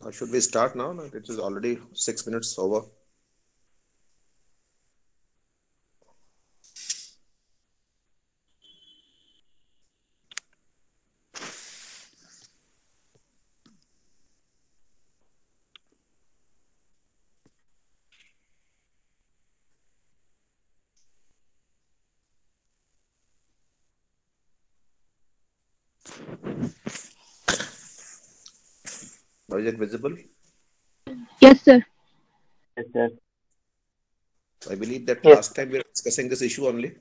Should we start now? It is already 6 minutes over. Now, is it visible? Yes, sir. Yes, sir. I believe that Yes. last time we were discussing this issue only.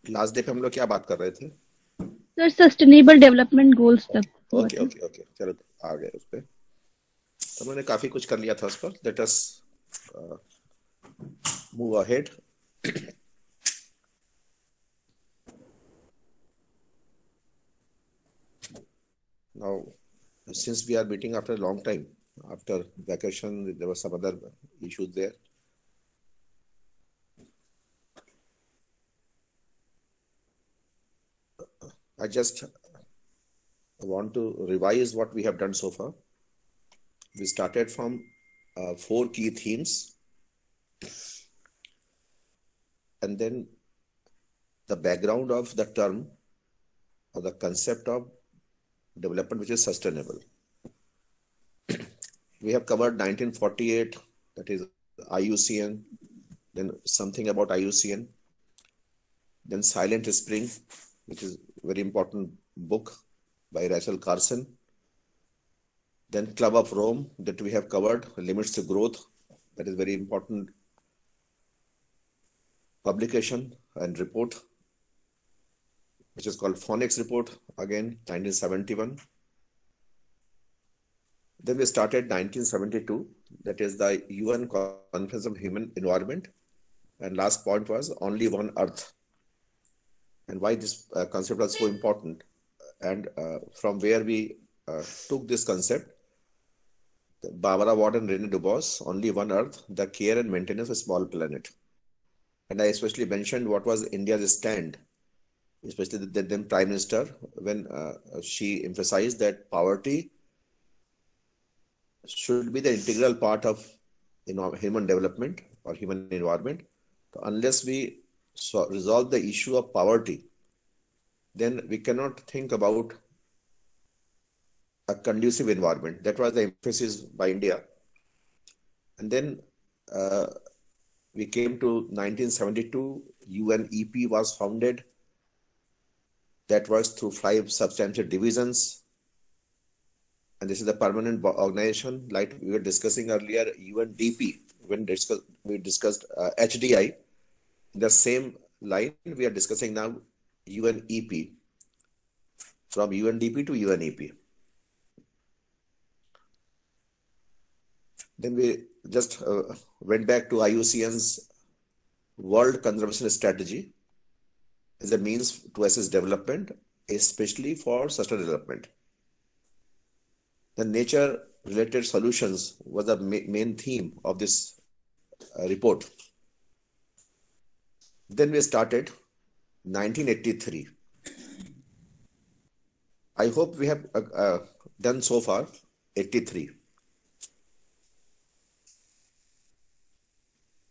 Last day पे हम लोग क्या बात कर रहे थे? Sir sustainable development goals तक हुआ ओके था। ओके ओके, चलो आ गए उस पे। तो मैंने काफी कुछ कर लिया था उस पर। Late us move ahead. Now, since we are meeting after a long time, after vacation, there were some other issues there. I just want to revise what we have done so far. We started from 4 key themes, and then the background of the term or the concept of development which is sustainable. We have covered 1948, that is IUCN, then something about IUCN, then Silent Spring, which is a very important book by Rachel Carson, then Club of Rome, that we have covered, Limits to Growth, that is very important publication and report, which is called Phoenix Report, again 1971. Then we started 1972, that is the UN Conference of Human Environment, and last point was Only One Earth, and why this concept was so important, and from where we took this concept. Barbara Ward and René Dubos, Only One Earth, the care and maintenance of a small planet. And I especially mentioned what was India's stand, especially the then Prime Minister, when she emphasized that poverty should be the integral part of human development or human environment. So unless we resolve the issue of poverty, then we cannot think about a conducive environment. That was the emphasis by India. And then we came to 1972, UNEP was founded. That was through 5 substantial divisions. And this is the permanent organization, like we were discussing earlier, UNDP, when we discussed HDI. In the same line, we are discussing now UNEP, from UNDP to UNEP. Then we just went back to IUCN's World Conservation Strategy as a means to assess development, especially for sustainable development. The nature-related solutions was the main theme of this report. Then we started 1983. I hope we have done so far 83.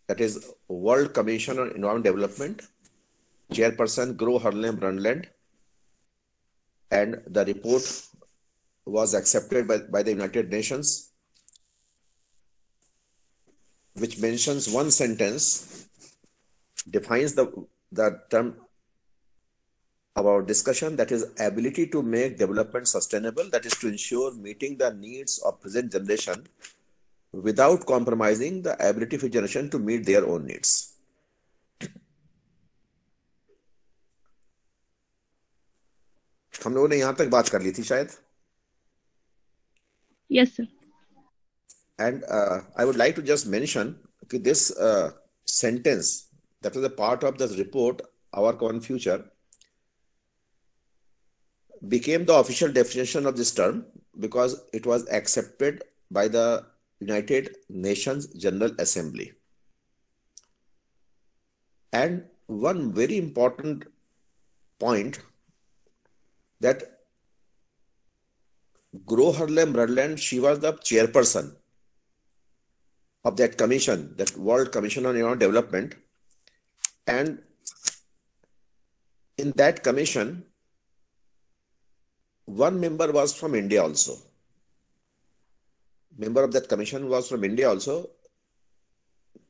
That is World Commission on Environment Development, Chairperson Gro Harlem Brundtland, and the report was accepted by the United Nations, which mentions one sentence, defines the term of our discussion, that is ability to make development sustainable, that is to ensure meeting the needs of present generation without compromising the ability of generation to meet their own needs. हम लोगों ने यहाँ तक बात कर ली थी शायद. Yes, sir. And I would like to just mention that this sentence, that was a part of the report, Our Common Future, became the official definition of this term because it was accepted by the United Nations General Assembly. And one very important point, that Gro Harlem Brundtland, she was the chairperson of that commission, that World Commission on Environment Development. And in that commission, one member was from India also. Member of that commission was from India also.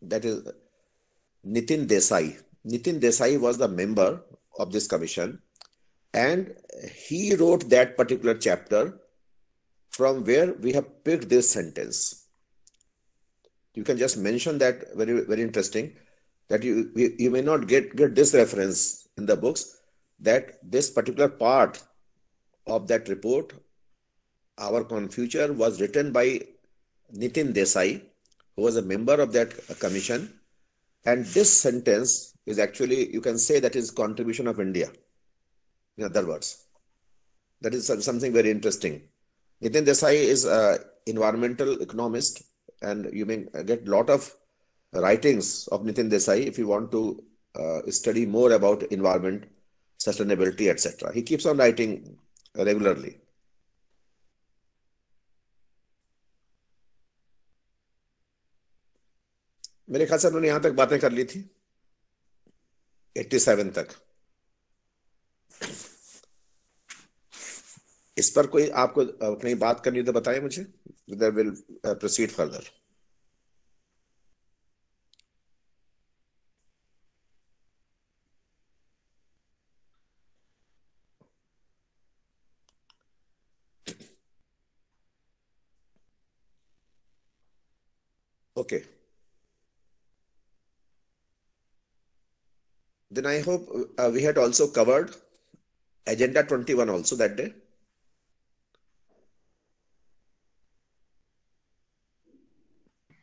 That is Nitin Desai. Nitin Desai was the member of this commission, and he wrote that particular chapter from where we have picked this sentence. You can just mention that, very, very interesting, that you may not get this reference in the books, that this particular part of that report, Our Common Future, was written by Nitin Desai, who was a member of that commission. And this sentence is actually, you can say, that is contribution of India. In other words, that is something very interesting. Nitin Desai is an environmental economist, and you may get a lot of writings of Nitin Desai if you want to study more about environment, sustainability, etc. He keeps on writing regularly. मेरे ख्याल से उन्होंने यहां तक बातें कर ली थी, 87 तक. इस पर कोई आपको अपनी बात करनी हो तो बताएं मुझे. Then we'll proceed further. Okay. Then I hope we had also covered Agenda 21 also that day.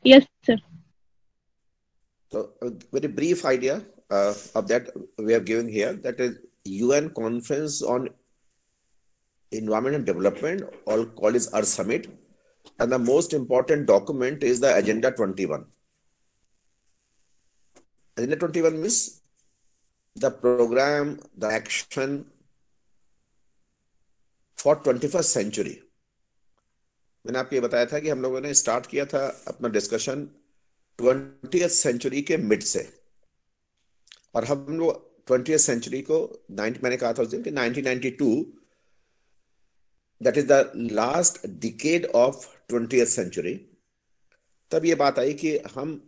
Yes, sir. So a very brief idea of that we have given here, that is UN Conference on Environment and Development, all called as Earth Summit. And the most important document is the Agenda 21. Agenda 21 means the program, the action for 21st century. मैंने आपको ये बताया था कि हम लोगों ने start किया था अपना डिस्कशन 20th सेंचुरी के मिड से, और हम लोग 20th सेंचुरी को मैंने कहा था उस दिन कि 1992 that is the last decade of 20th century. तब ये बात आई कि हम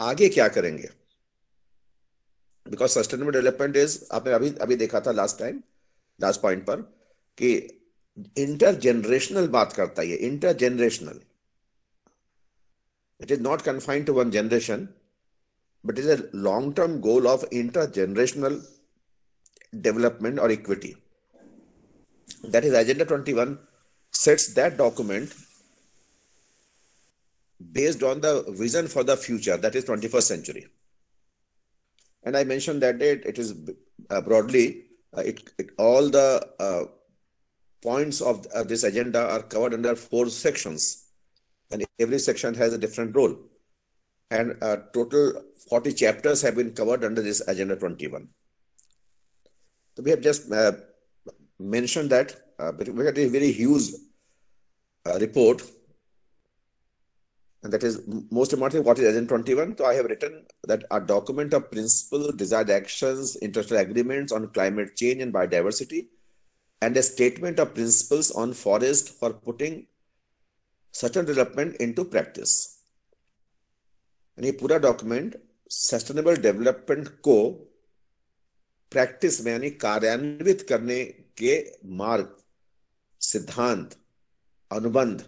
आगे क्या करेंगे, बिकॉज सस्टेनेबल डेवलपमेंट इज, आपने अभी अभी देखा था लास्ट टाइम, लास्ट पॉइंट पर, कि इंटरजेनरेशनल बात करता है. Intergenerational, it is not confined to one generation, but it is a long-term goal of intergenerational development or equity. That is, Agenda 21 sets that document based on the vision for the future, that is 21st century. And I mentioned that it is broadly, all the points of this agenda are covered under 4 sections. And every section has a different role. And total 40 chapters have been covered under this Agenda 21. So we have just mentioned that we had a very huge report. And that is most importantly, what is Agenda 21? So I have written that a document of principle, desired actions, international agreements on climate change and biodiversity, and a statement of principles on forest for putting sustainable development into practice. ये पूरा document sustainable development को practice में यानी कार्यान्वित करने के मार्ग, सिद्धांत, अनुबंध,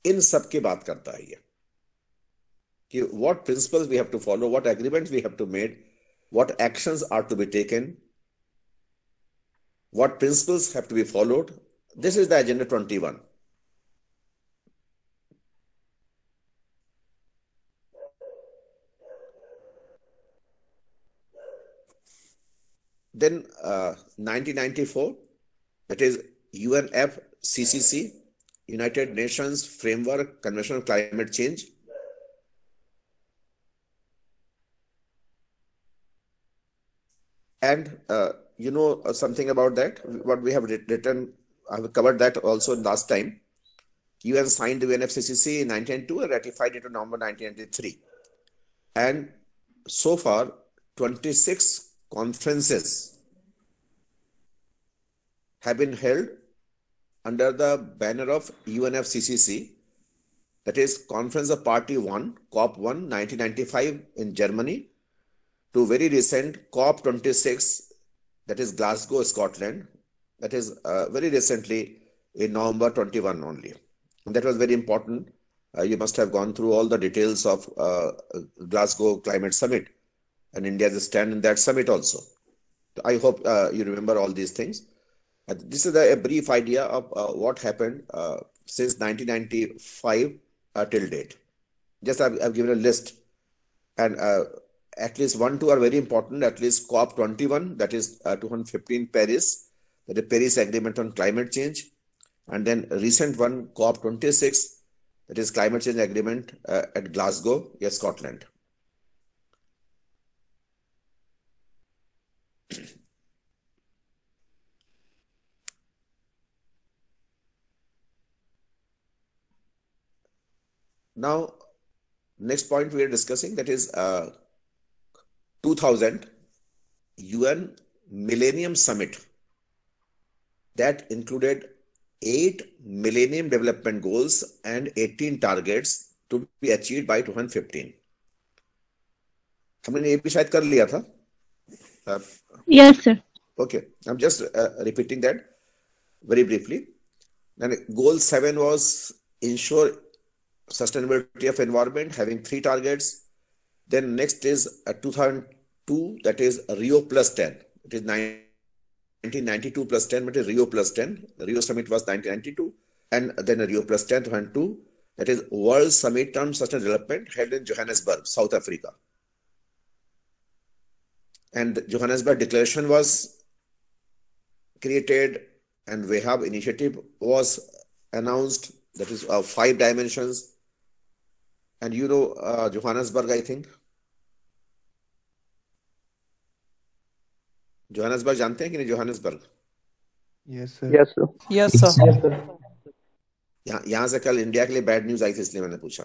इन सब की बात करता है. ये कि what principles we have to follow, what agreements we have to made, what actions are to be taken, what principles have to be followed. This is the agenda 21. Then 1994, that is UNFCCC, United Nations Framework Convention on Climate Change. And you know something about that, what we have written I've covered that also last time. UN signed the UNFCCC in 1992 and ratified it in November 1993. And so far, 26 conferences have been held under the banner of UNFCCC, that is Conference of Party 1, COP1, 1995 in Germany, to very recent COP26, that is Glasgow, Scotland, that is very recently in November 21 only. And that was very important. You must have gone through all the details of Glasgow Climate Summit and India's stand in that summit also. I hope you remember all these things. This is a brief idea of what happened since 1995 till date. Just I've given a list, and at least 1, 2 are very important. At least COP21, that is 2015 Paris, that is Paris Agreement on Climate Change, and then recent one COP26, that is Climate Change Agreement at Glasgow, yes, Scotland. Now, next point we are discussing, that is 2000 UN Millennium Summit that included 8 Millennium Development Goals and 18 targets to be achieved by 2015. हमने ये भी शायद कर लिया था. Yes, sir. Okay, I'm just repeating that very briefly. Then goal 7 was ensure sustainability of environment, having 3 targets. Then next is 2002, that is Rio plus 10. It is 1992 plus 10, but it is Rio plus 10. The Rio summit was 1992, and then Rio plus 10, 2002. That is World Summit on Sustainable Development held in Johannesburg, South Africa. And the Johannesburg Declaration was created, and WEHAB initiative was announced. That is 5 dimensions. And you know Johannesburg, I think. Johannesburg जानते हैं कि नहीं Johannesburg? Yes, sir. Yes, sir. Yes, sir. Yes, sir. यहाँ से कल India के लिए bad news आई थी, इसलिए मैंने पूछा.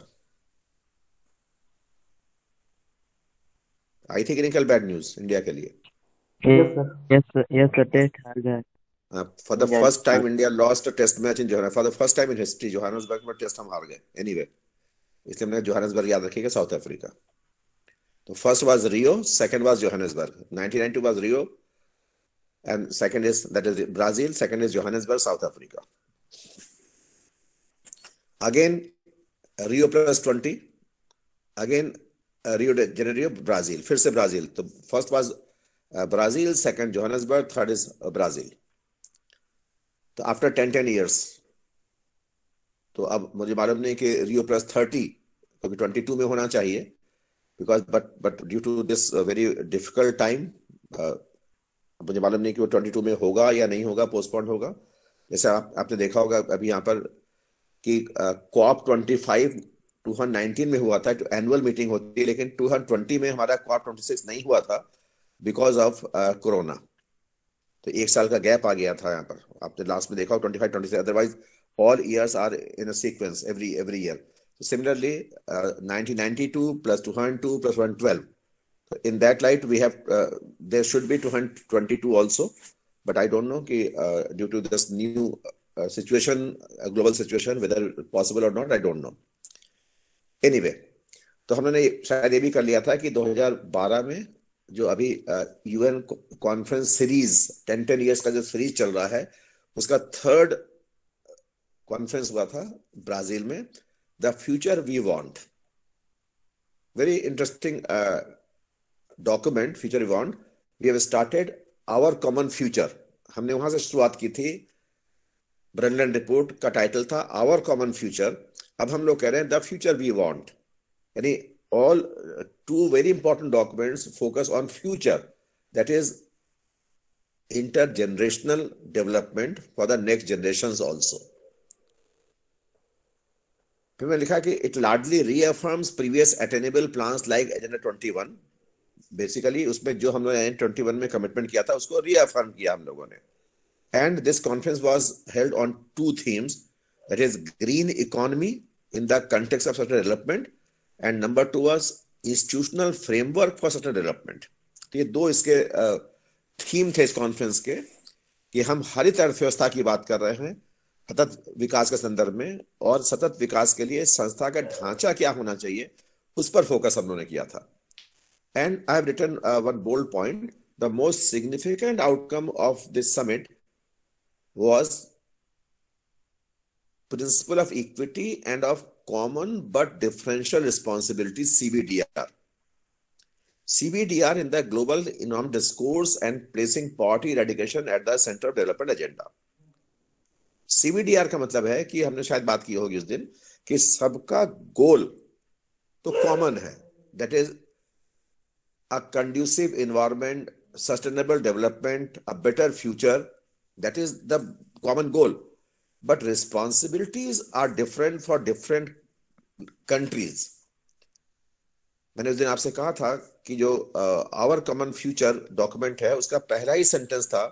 आई थी कि नहीं कल बैड न्यूज इंडिया के लिए? Yes, sir. Yes, sir. Yes, sir. Test हार गए. For the first time, India lost a test match in Johannesburg. For the first time in history, Johannesburg में टेस्ट हम हार गए. Anyway, इसलिए मैंने Johannesburg याद रखिएगा, साउथ अफ्रीका. तो first was Rio, second was Johannesburg. 1992 was Rio, and second is, that is Brazil. Second is Johannesburg, South Africa. Again, Rio plus 20. Again, Rio de Janeiro, Brazil. फिर से Brazil. तो first was Brazil, second Johannesburg, third is Brazil. तो after 10 years, तो अब मुझे मालूम नहीं कि Rio plus 30 क्योंकि 22 में होना चाहिए, because but due to this very difficult time, मुझे मालूम नहीं कि वो 22 में होगा या नहीं होगा, पोस्टपोन होगा. जैसे आपने देखा होगा अभी यहाँ पर कि COP25 2019 में हुआ था, तो एनुअल मीटिंग होती है, लेकिन 2020 में हमारा COP26 नहीं हुआ था बिकॉज ऑफ कोरोना. तो 1 साल का गैप आ गया था यहाँ पर. आपने लास्ट में देखा हो 25, 26. Otherwise all years are in a sequence every year. So similarly, 1992 plus 202 plus 112. So in that light, we have there should be 222 also, but I don't know due to this new situation, global situation, whether possible or not, I don't know. Anyway, तो हमने शायद ये भी कर लिया था कि 2012 में जो अभी UN कॉन्फ्रेंस सीरीज 10 years का जो सीरीज चल रहा है, उसका 3rd कॉन्फ्रेंस हुआ था ब्राजील में, the future we want. Very interesting document, future we want. We have started our common future. हमने वहां से शुरुआत की थी. ब्रेनलैंड रिपोर्ट का टाइटल था आवर कॉमन फ्यूचर. अब हम लोग कह रहे हैं द फ्यूचर वी वांट. यानी all 2 very important documents focus on future, that is intergenerational development for the next generations also. फिर मैंने लिखा कि it largely reaffirms previous attainable plans like Agenda 21. Basically उसमें जो हम लोगों ने 21 में कमिटमेंट किया था उसको reaffirm किया हम लोगों ने. And this conference was held on two themes, that is green economy in the context of sustainable development, and number two was institutional framework for sustainable development. तो ये दो इसके थीम थे इस कॉन्फ्रेंस के, कि हम हरित अर्थव्यवस्था की बात कर रहे हैं सतत विकास के संदर्भ में, और सतत विकास के लिए संस्था का ढांचा क्या होना चाहिए उस पर फोकस हम लोगों ने किया था. And I have written one bold point. The most significant outcome of this summit was principle of equity and of common but differential responsibility, CBDR. CBDR in the global economic discourse and placing poverty eradication at the center of development agenda. CBDR का मतलब है कि हमने शायद बात की होगी उस दिन कि सबका गोल तो कॉमन है, that is a conducive environment, sustainable development, a better future. That is the common goal. But responsibilities are different for different countries. मैंने उस दिन आपसे कहा था कि जो our common future document है उसका पहला ही सेंटेंस था,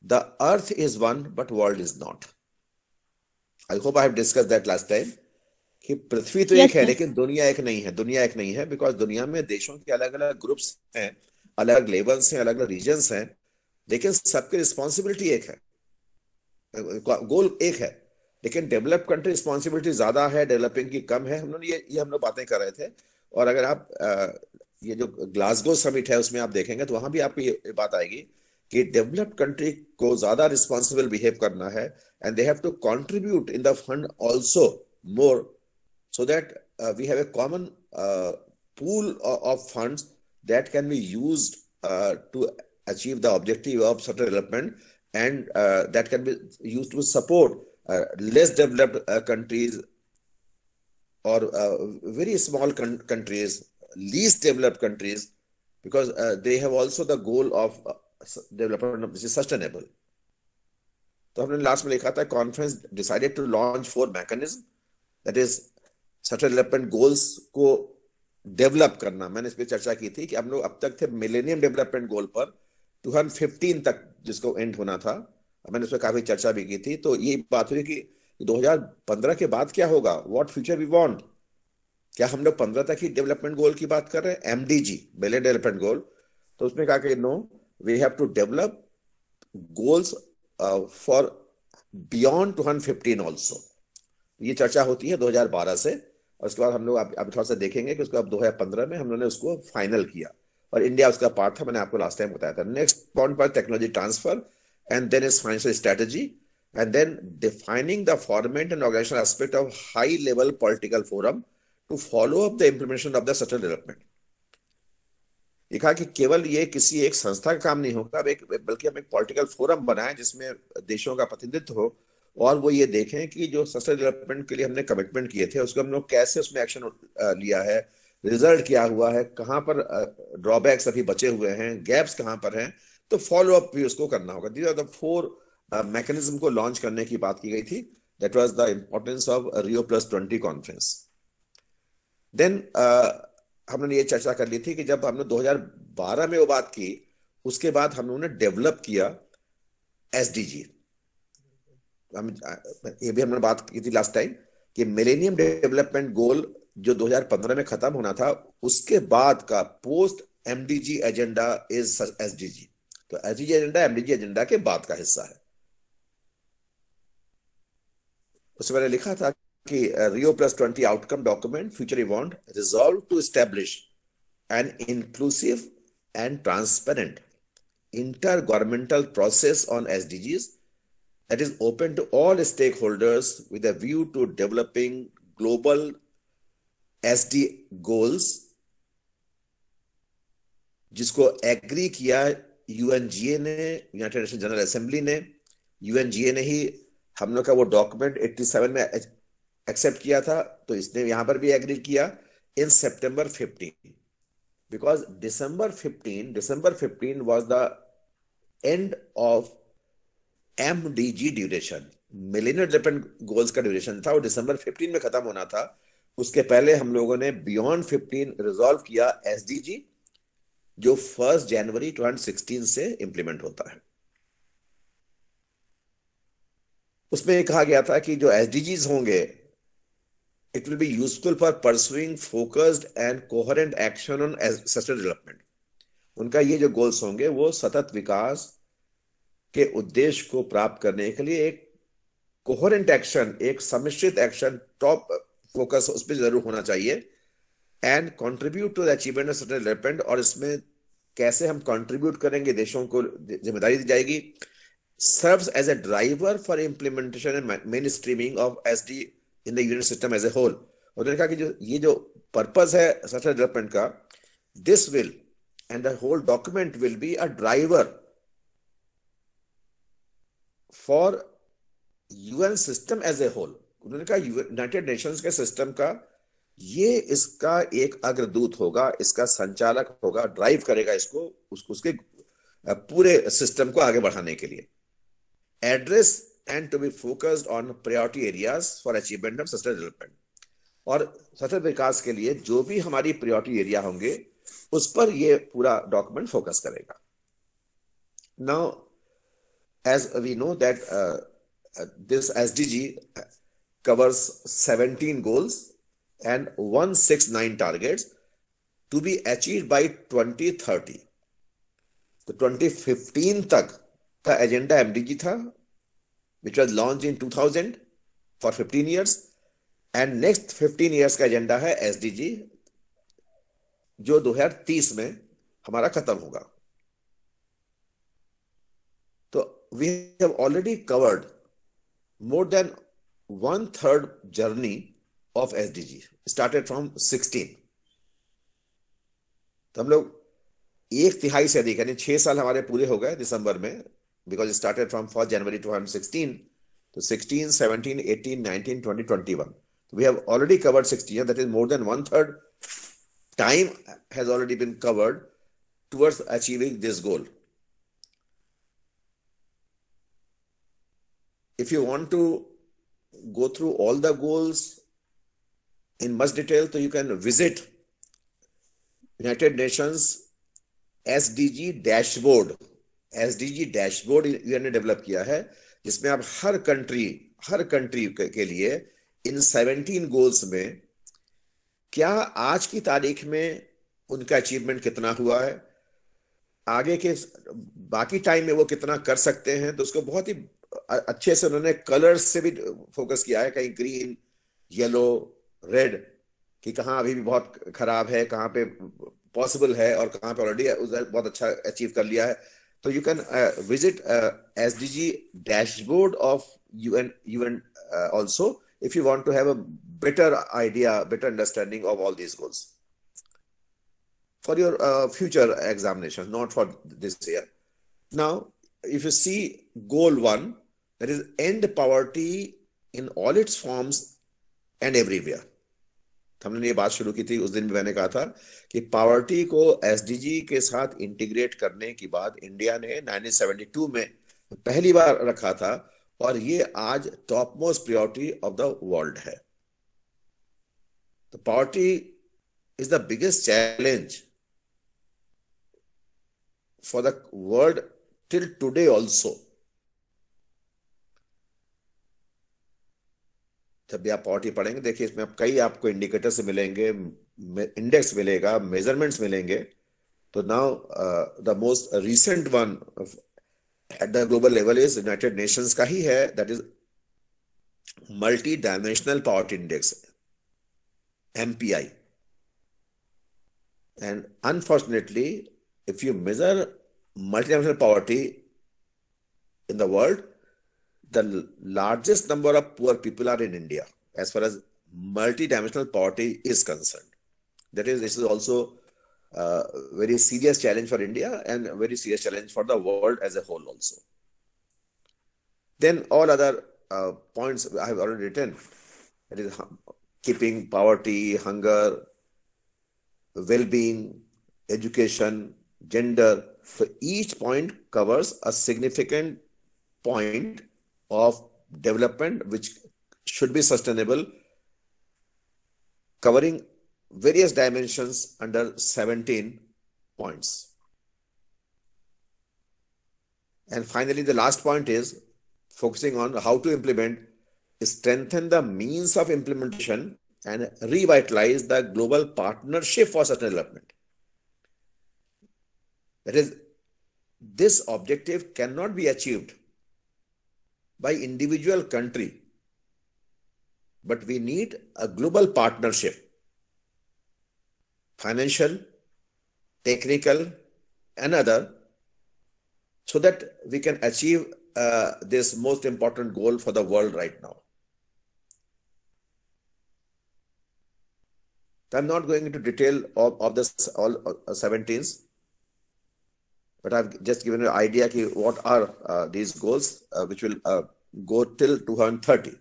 the earth is one but world is not. I hope I have discussed that last time. कि पृथ्वी तो एक है लेकिन दुनिया एक नहीं है. दुनिया एक नहीं है बिकॉज दुनिया में देशों के अलग अलग ग्रुप्स हैं, अलग अलग लेवल्स हैं, अलग अलग रीजन्स हैं, लेकिन सबकी रिस्पॉन्सिबिलिटी एक है, गोल एक है. लेकिन डेवलप कंट्री रिस्पॉन्सिबिलिटी ज्यादा है, डेवलपिंग की कम है. हम लोग ये हम लोग बातें कर रहे थे. और अगर आप ये जो ग्लासगो समिट है उसमें आप देखेंगे तो वहां भी आपको ये बात आएगी कि डेवलप्ड कंट्री को ज्यादा रिस्पॉन्सिबल बिहेव करना है, and they have to contribute in the fund also more, so that we have a common pool of funds that can be used to achieve the objective of certain development, and that can be used to support less developed countries or very small countries, least developed countries, because they have also the goal of development which is sustainable. तो हमने last में लिखा था, conference decided to launch 4 mechanism, that is sustainable development goals को develop करना. मैंने इस पर चर्चा की थी कि हम लोग अब तक थे मिलेनियम डेवलपमेंट गोल पर 2015 तक जिसको एंड होना था. मैंने उस पर काफी चर्चा भी की थी. तो ये बात हुई कि 2015 के बाद क्या होगा, व्हाट फ्यूचर वी वांट. क्या हम लोग 15 तक ही डेवलपमेंट गोल की बात कर रहे हैं, MDG मिलेनियम डेवलपमेंट गोल. तो उसमें कहा कि no, we have to develop goals for beyond 2015 also. ये चर्चा होती है 2012 से, और उसके बाद हम लोग अब थोड़ा सा देखेंगे कि उसको अब 2015 में हम लोगों ने उसको फाइनल किया, और इंडिया उसका पार्ट था. मैंने आपको लास्ट टाइम बताया था. नेक्स्ट पॉइंट पर technology transfer, and then is financial strategy, and then defining the format and organisational aspect of high level political forum to follow up the implementation of the sustainable development. ये कहा कि केवल ये किसी एक संस्था का काम नहीं होगा, बल्कि हम एक पॉलिटिकल फोरम बनाएं जिसमें देशों का प्रतिनिधित्व हो, और वो ये देखें कि जो सस्टेनेबल डेवलपमेंट के लिए हमने कमिटमेंट किए थे उसको हम लोग कैसे उसमें एक्शन लिया है, रिजल्ट क्या हुआ है, कहाँ पर ड्रॉबैक्स अभी बचे हुए हैं, गैप्स कहाँ पर हैं, तो फॉलो अप भी उसको करना होगा. दीज आर द 4 मैकेनिज्म को लॉन्च करने की बात की गई थी. That was the importance of Rio+20 conference. Then हमने ये चर्चा कर ली थी कि जब हमने 2012 में वो बात की, उसके बाद हम लोगों ने डेवलप किया SDG. ये भी हमने बात की थी लास्ट टाइम कि मिलेनियम डेवलपमेंट गोल जो 2015 में खत्म होना था, उसके बाद का post MDG agenda is SDG. तो SDG एजेंडा MDG एजेंडा के बाद का हिस्सा है. उससे मैंने लिखा था कि Rio+20 outcome document future we want resolve to establish an inclusive and transparent intergovernmental process on SDGs that is open to all stakeholders with a view to developing global SD goals, जिसको agree किया UNGA ने, United nation general assembly ने. UNGA ने ही हम लोग का वो document 87 में एक्सेप्ट किया था, तो इसने यहां पर भी एग्री किया इन September 15, because December 15 was the end of MDG duration. Millennium development goals का ड्यूरेशन था, वो December 15 में खत्म होना था. उसके पहले हम लोगों ने बियॉन्ड 15 रिजॉल्व किया SDG, जो 1 जनवरी 2016 से इंप्लीमेंट होता है. उसमें ये कहा गया था कि जो एसडीजीज होंगे, it will be useful for pursuing focused and coherent action on sustainable development. उनका ये जो गोल्स होंगे वो सतत विकास के उद्देश्य को प्राप्त करने के लिए एक कोहेरेंट एक्शन, एक सम्मिश्रित एक्शन, टॉप फोकस उस पर जरूर होना चाहिए। And contribute to the achievement of sustainable development, और इसमें कैसे हम कंट्रीब्यूट करेंगे, देशों को जिम्मेदारी दी जाएगी। Serves as a driver for implementation and mainstreaming of SD in the union system as a whole. उन्होंने कहा कि जो पर्पस है सस्टेनेबल डेवलपमेंट का, this will and the whole document will be a driver for UN system as a whole। उन्होंने कहा United Nations के system का ये इसका एक अग्रदूत होगा, इसका संचालक होगा, ड्राइव करेगा इसको, उसके पूरे सिस्टम को आगे बढ़ाने के लिए। Address and to be focused on priority areas for achievement of sustainable development, और सतत विकास के लिए जो भी हमारी प्रायोरिटी एरिया होंगे उस पर ये पूरा डॉक्यूमेंट फोकस करेगा। Now as we know that this SDG covers 17 goals and 169 targets to be achieved by 2030। तो 2015 तक का एजेंडा एमडीजी था, which was launched in 2000 for 15 years, and next 15 years का एजेंडा है एसडीजी, जो 2030 में हमारा खत्म होगा। तो we have already covered more than 1/3 journey of SDG, started from 16। तो हम लोग 1/3 से अधिक, यानी 6 साल हमारे पूरे हो गए दिसंबर में, बिकॉज स्टार्टेड फ्रॉम 1 जनवरी 2016। तो 16, 17, 18, 19, 20, 21, we have already covered 60 years, that is more than 1/3 time has already been covered towards achieving this goal. If you want to go through all the goals in much detail, so you can visit United Nations SDG dashboard। SDG dashboard UN ने develop किया है, जिसमें आप हर country के लिए इन 17 goals में क्या आज की तारीख में उनका अचीवमेंट कितना हुआ है, आगे के बाकी टाइम में वो कितना कर सकते हैं। तो उसको बहुत ही अच्छे से उन्होंने कलर्स से भी फोकस किया है, कहीं ग्रीन, येलो, रेड, कि कहाँ अभी भी बहुत खराब है, कहाँ पे पॉसिबल है, और कहाँ पे ऑलरेडी बहुत अच्छा अचीव कर लिया है। तो you can visit SDG dashboard of UN also, if you want to have a better idea, better understanding of all these goals for your future examination, not for this year. Now, if you see goal 1, that is end poverty in all its forms and everywhere। हमने ये बात शुरू की थी, उस दिन भी मैंने कहा था कि पावर्टी को एसडीजी के साथ इंटीग्रेट करने के बाद इंडिया ने 1972 में पहली बार रखा था, और ये आज top most priority of the world है। तो poverty is the biggest challenge for the world till today also. जब भी आप पावर्टी पढ़ेंगे, देखिए इसमें आप कई आपको इंडिकेटर्स मिलेंगे, इंडेक्स मिलेगा, मेजरमेंट्स मिलेंगे। तो now the most recent one at the global level is United Nations का ही है, that is Multi Dimensional Poverty Index, MPI। And unfortunately, if you measure multidimensional poverty in the world, the largest number of poor people are in India as far as multidimensional poverty is concerned। This is also very serious challenge for India and a very serious challenge for the world as a whole also। Then all other points I have already written, that is keeping poverty, hunger, well-being, education, gender। So each point covers a significant point of development which should be sustainable, covering various dimensions under 17 points। And finally, the last point is focusing on how to implement, strengthen the means of implementation, and revitalize the global partnership for sustainable development. That is, this objective cannot be achieved by individual country, but we need a global partnership, financial, technical, and other, so that we can achieve this most important goal for the world right now. I'm not going into detail of this all 17s, but I've just given you an idea ki what are these goals which will go till 2030.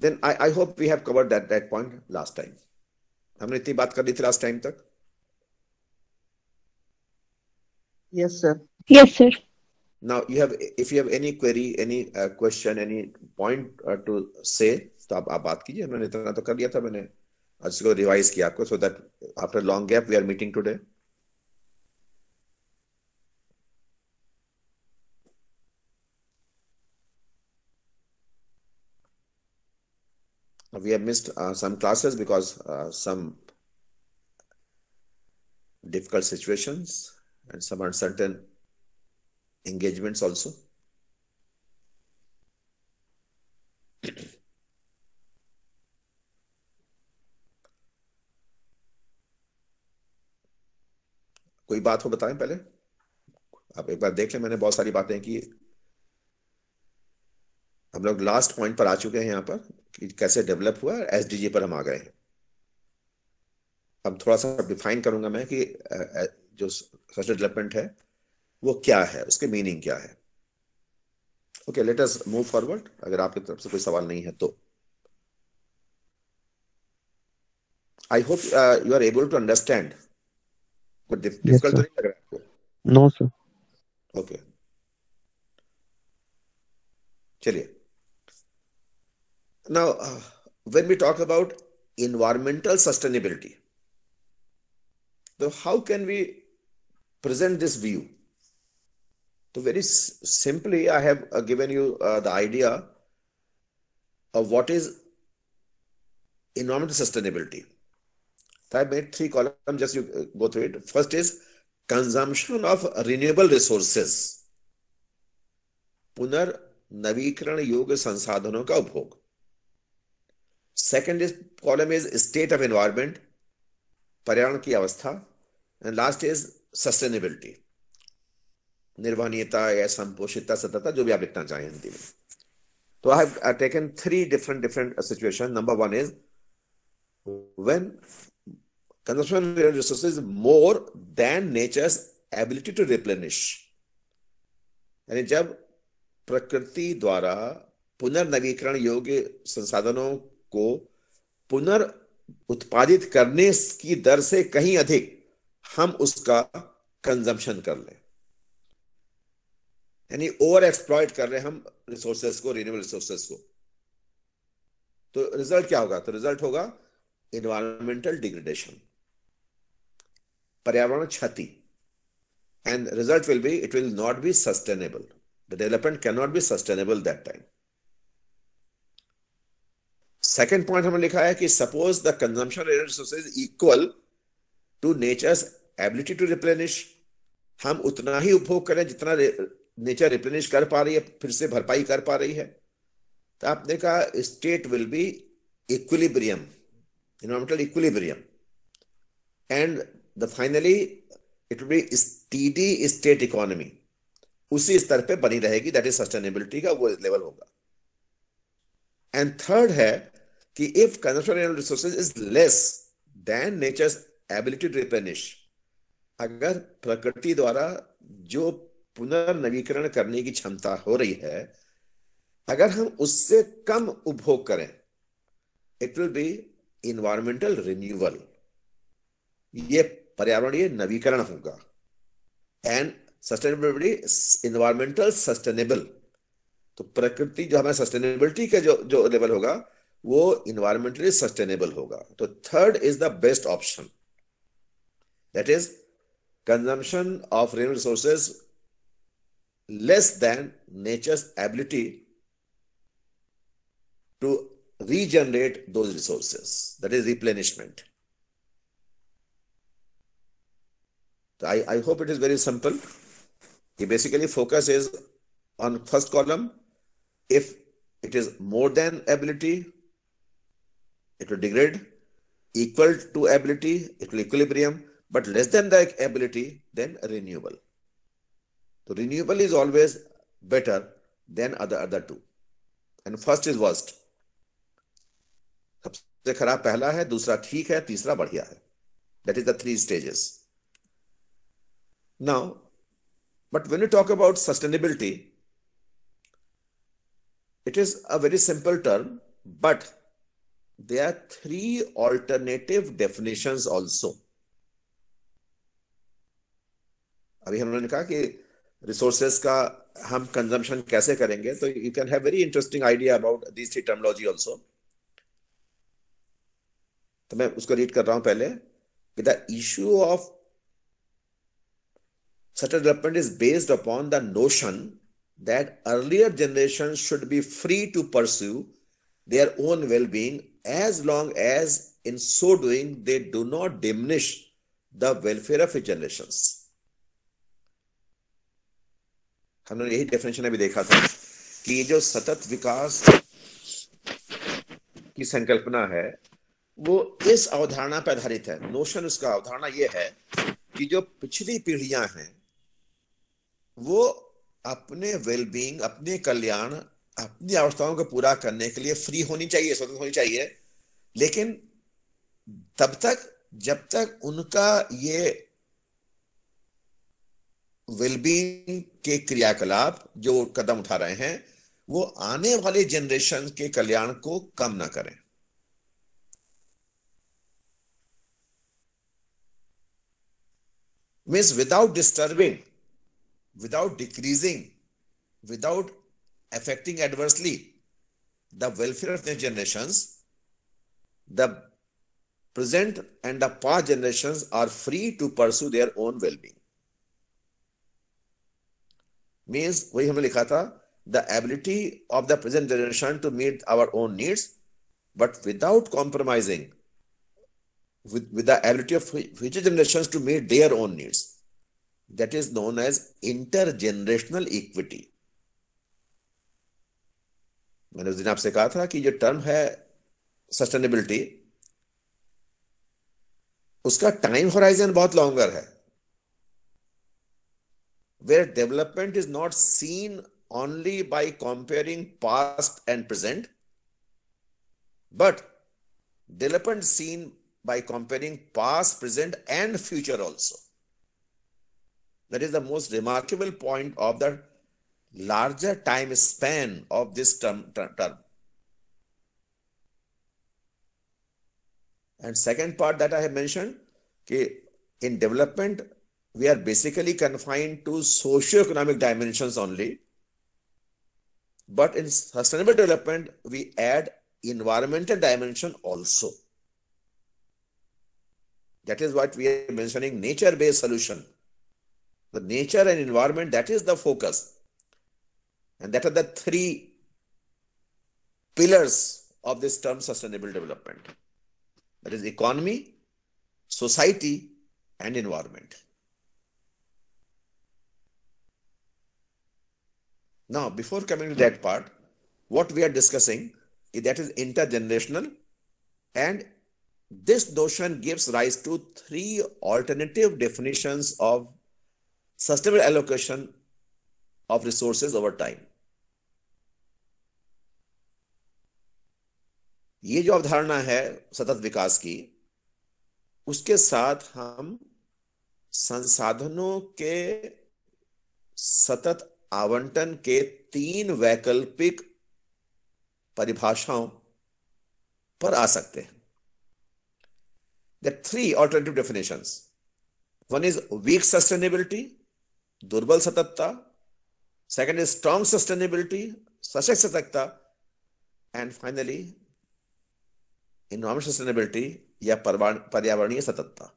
Then I hope we have covered that point last time. हमने इतनी बात कर ली थी last time तक. Yes, sir. Yes, sir. Now if you have any query, any question, any point to say, तो आप बात कीजिए. मैंने इतना तो कर लिया था, मैंने आज इसको रिवाइज किया आपको, so that after a long gap we are meeting today. We have missed some classes because some difficult situations and some uncertain engagements also. कोई बात हो बताएं पहले. आप एक बार देख लें, मैंने बहुत सारी बातें की. हम लोग लास्ट पॉइंट पर आ चुके हैं यहाँ पर कि कैसे डेवलप हुआ, एसडीजी पर हम आ गए हैं. अब थोड़ा सा डिफाइन करूंगा मैं कि जो सस्टेनेबल डेवलपमेंट है वो क्या है, उसके मीनिंग क्या है. Okay, let us move forward. अगर आपकी तरफ से कोई सवाल नहीं है तो I hope you are able to understand. कुछ डिफिकल्ट तो नहीं लग रहा है आपको? No, sir. ओके, चलिए. Now, when we talk about environmental sustainability, so how can we present this view? So very simply, I have given you the idea of what is environmental sustainability. So I made 3 columns, just you go through it. First is consumption of renewable resources, पुनर्नवीकरण योग्य संसाधनों का उपभोग. Second is column is state of environment, पर्यावरण की अवस्था, and last is sustainability, निर्वहनीयता या संपोषितता, सततता, जो भी आप लिखना चाहें हिंदी में. तो I have taken 3 different situations. Number 1 is when consumption of resources is more than nature's ability to replenish, यानी जब प्रकृति द्वारा पुनर्नवीकरण योग्य संसाधनों को पुनर्उत्पादित करने की दर से कहीं अधिक हम उसका कंजम्पशन कर लें, यानी ओवर एक्सप्लॉइट कर रहे हैं हम रिसोर्सेस को, रिन्यूएबल रिसोर्सेस को. तो रिजल्ट क्या होगा? तो रिजल्ट होगा एनवायरमेंटल डिग्रेडेशन, पर्यावरण क्षति, and result will be it will not be sustainable. The development cannot be sustainable that time. Second point हमने लिखा है कि suppose the consumption of resources is equal to nature's ability to replenish, हम उतना ही उपभोग करें जितना नेचर रिप्लेनिश कर पा रही है, फिर से भरपाई कर पा रही है. तो आपने कहा state will be equilibrium, environmental equilibrium, and the finally it will be steady state economy, उसी स्तर पे बनी रहेगी. दैट इज सस्टेनेबिलिटी का वो लेवल होगा. एंड थर्ड है कि if consumption of resources is less than nature's ability to replenish, अगर प्रकृति द्वारा जो पुनर्नवीकरण करने की क्षमता हो रही है, अगर हम उससे कम उपभोग करें, it will be environmental renewal, ये पर्यावरणीय नवीकरण होगा. एंड सस्टेनेबिलिटी, इन्वायरमेंटल सस्टेनेबल, तो प्रकृति जो हमारे सस्टेनेबिलिटी का जो लेवल होगा वो इन्वायरमेंटली सस्टेनेबल होगा. तो third is the best option, that is consumption of renewable resources less than nature's ability to regenerate those resources. That is replenishment. I hope it is very simple. The basically focus is on first column. If it is more than ability, it will degrade. Equal to ability, it will equilibrium. But less than the ability, then renewable. So renewable is always better than other two. And first is worst. सबसे खराब पहला है, दूसरा ठीक है, तीसरा बढ़िया है. That is the 3 stages. Now, but when you talk about sustainability, it is a very simple term, but there are 3 alternative definitions also. अभी हमने कहा कि resources का हम consumption कैसे करेंगे, तो you can have very interesting idea about these 3 terminology also. तो मैं उसको रीड कर रहा हूं पहले. The issue of such a development is based upon the notion that earlier generations should be free to pursue their own well-being as long as in so doing they do not diminish the welfare of future generations. हमने यही definition अभी देखा था कि ये जो सतत विकास की संकल्पना है वो इस अवधारणा पर आधारित है. नोशन उसका अवधारणा ये है कि जो पिछली पीढ़ियां हैं वो अपने वेलबींग, अपने कल्याण, अपनी आवश्यकताओं को पूरा करने के लिए फ्री होनी चाहिए, स्वतंत्र होनी चाहिए, लेकिन तब तक जब तक उनका ये वेलबींग के क्रियाकलाप जो कदम उठा रहे हैं वो आने वाले जनरेशन के कल्याण को कम ना करें. Means without disturbing, without decreasing, without affecting adversely the welfare of next generations, the present and the past generations are free to pursue their own well-being. Means वही हमने लिखा था, the ability of the present generation to meet our own needs, but without compromising with the ability of future generations to meet their own needs. That is known as intergenerational equity. मैंने उस दिन आपसे कहा था कि जो term है sustainability उसका टाइम होराइजन बहुत लॉन्गर है, where development is not seen only by comparing past and present, but development seen by comparing past, present and future also. That is the most remarkable point of the larger time span of this term. And second part that I have mentioned, in development we are basically confined to socio-economic dimensions only, but in sustainable development we add environmental dimension also. That is what we are mentioning, nature-based solution. The nature and environment, that is the focus. And that are the 3 pillars of this term sustainable development. That is economy, society and environment. Now, before coming to that part, what we are discussing is that is intergenerational, and this notion gives rise to 3 alternative definitions of sustainable allocation of resources over time. ये जो अवधारणा है सतत विकास की, उसके साथ हम संसाधनों के सतत आवंटन के 3 वैकल्पिक परिभाषाओं पर आ सकते हैं. There are 3 alternative definitions. One is weak sustainability, दुर्बल सततता. Second is strong sustainability, सशक्त सततता. And finally, environmental sustainability या पर्यावरणीय सततता.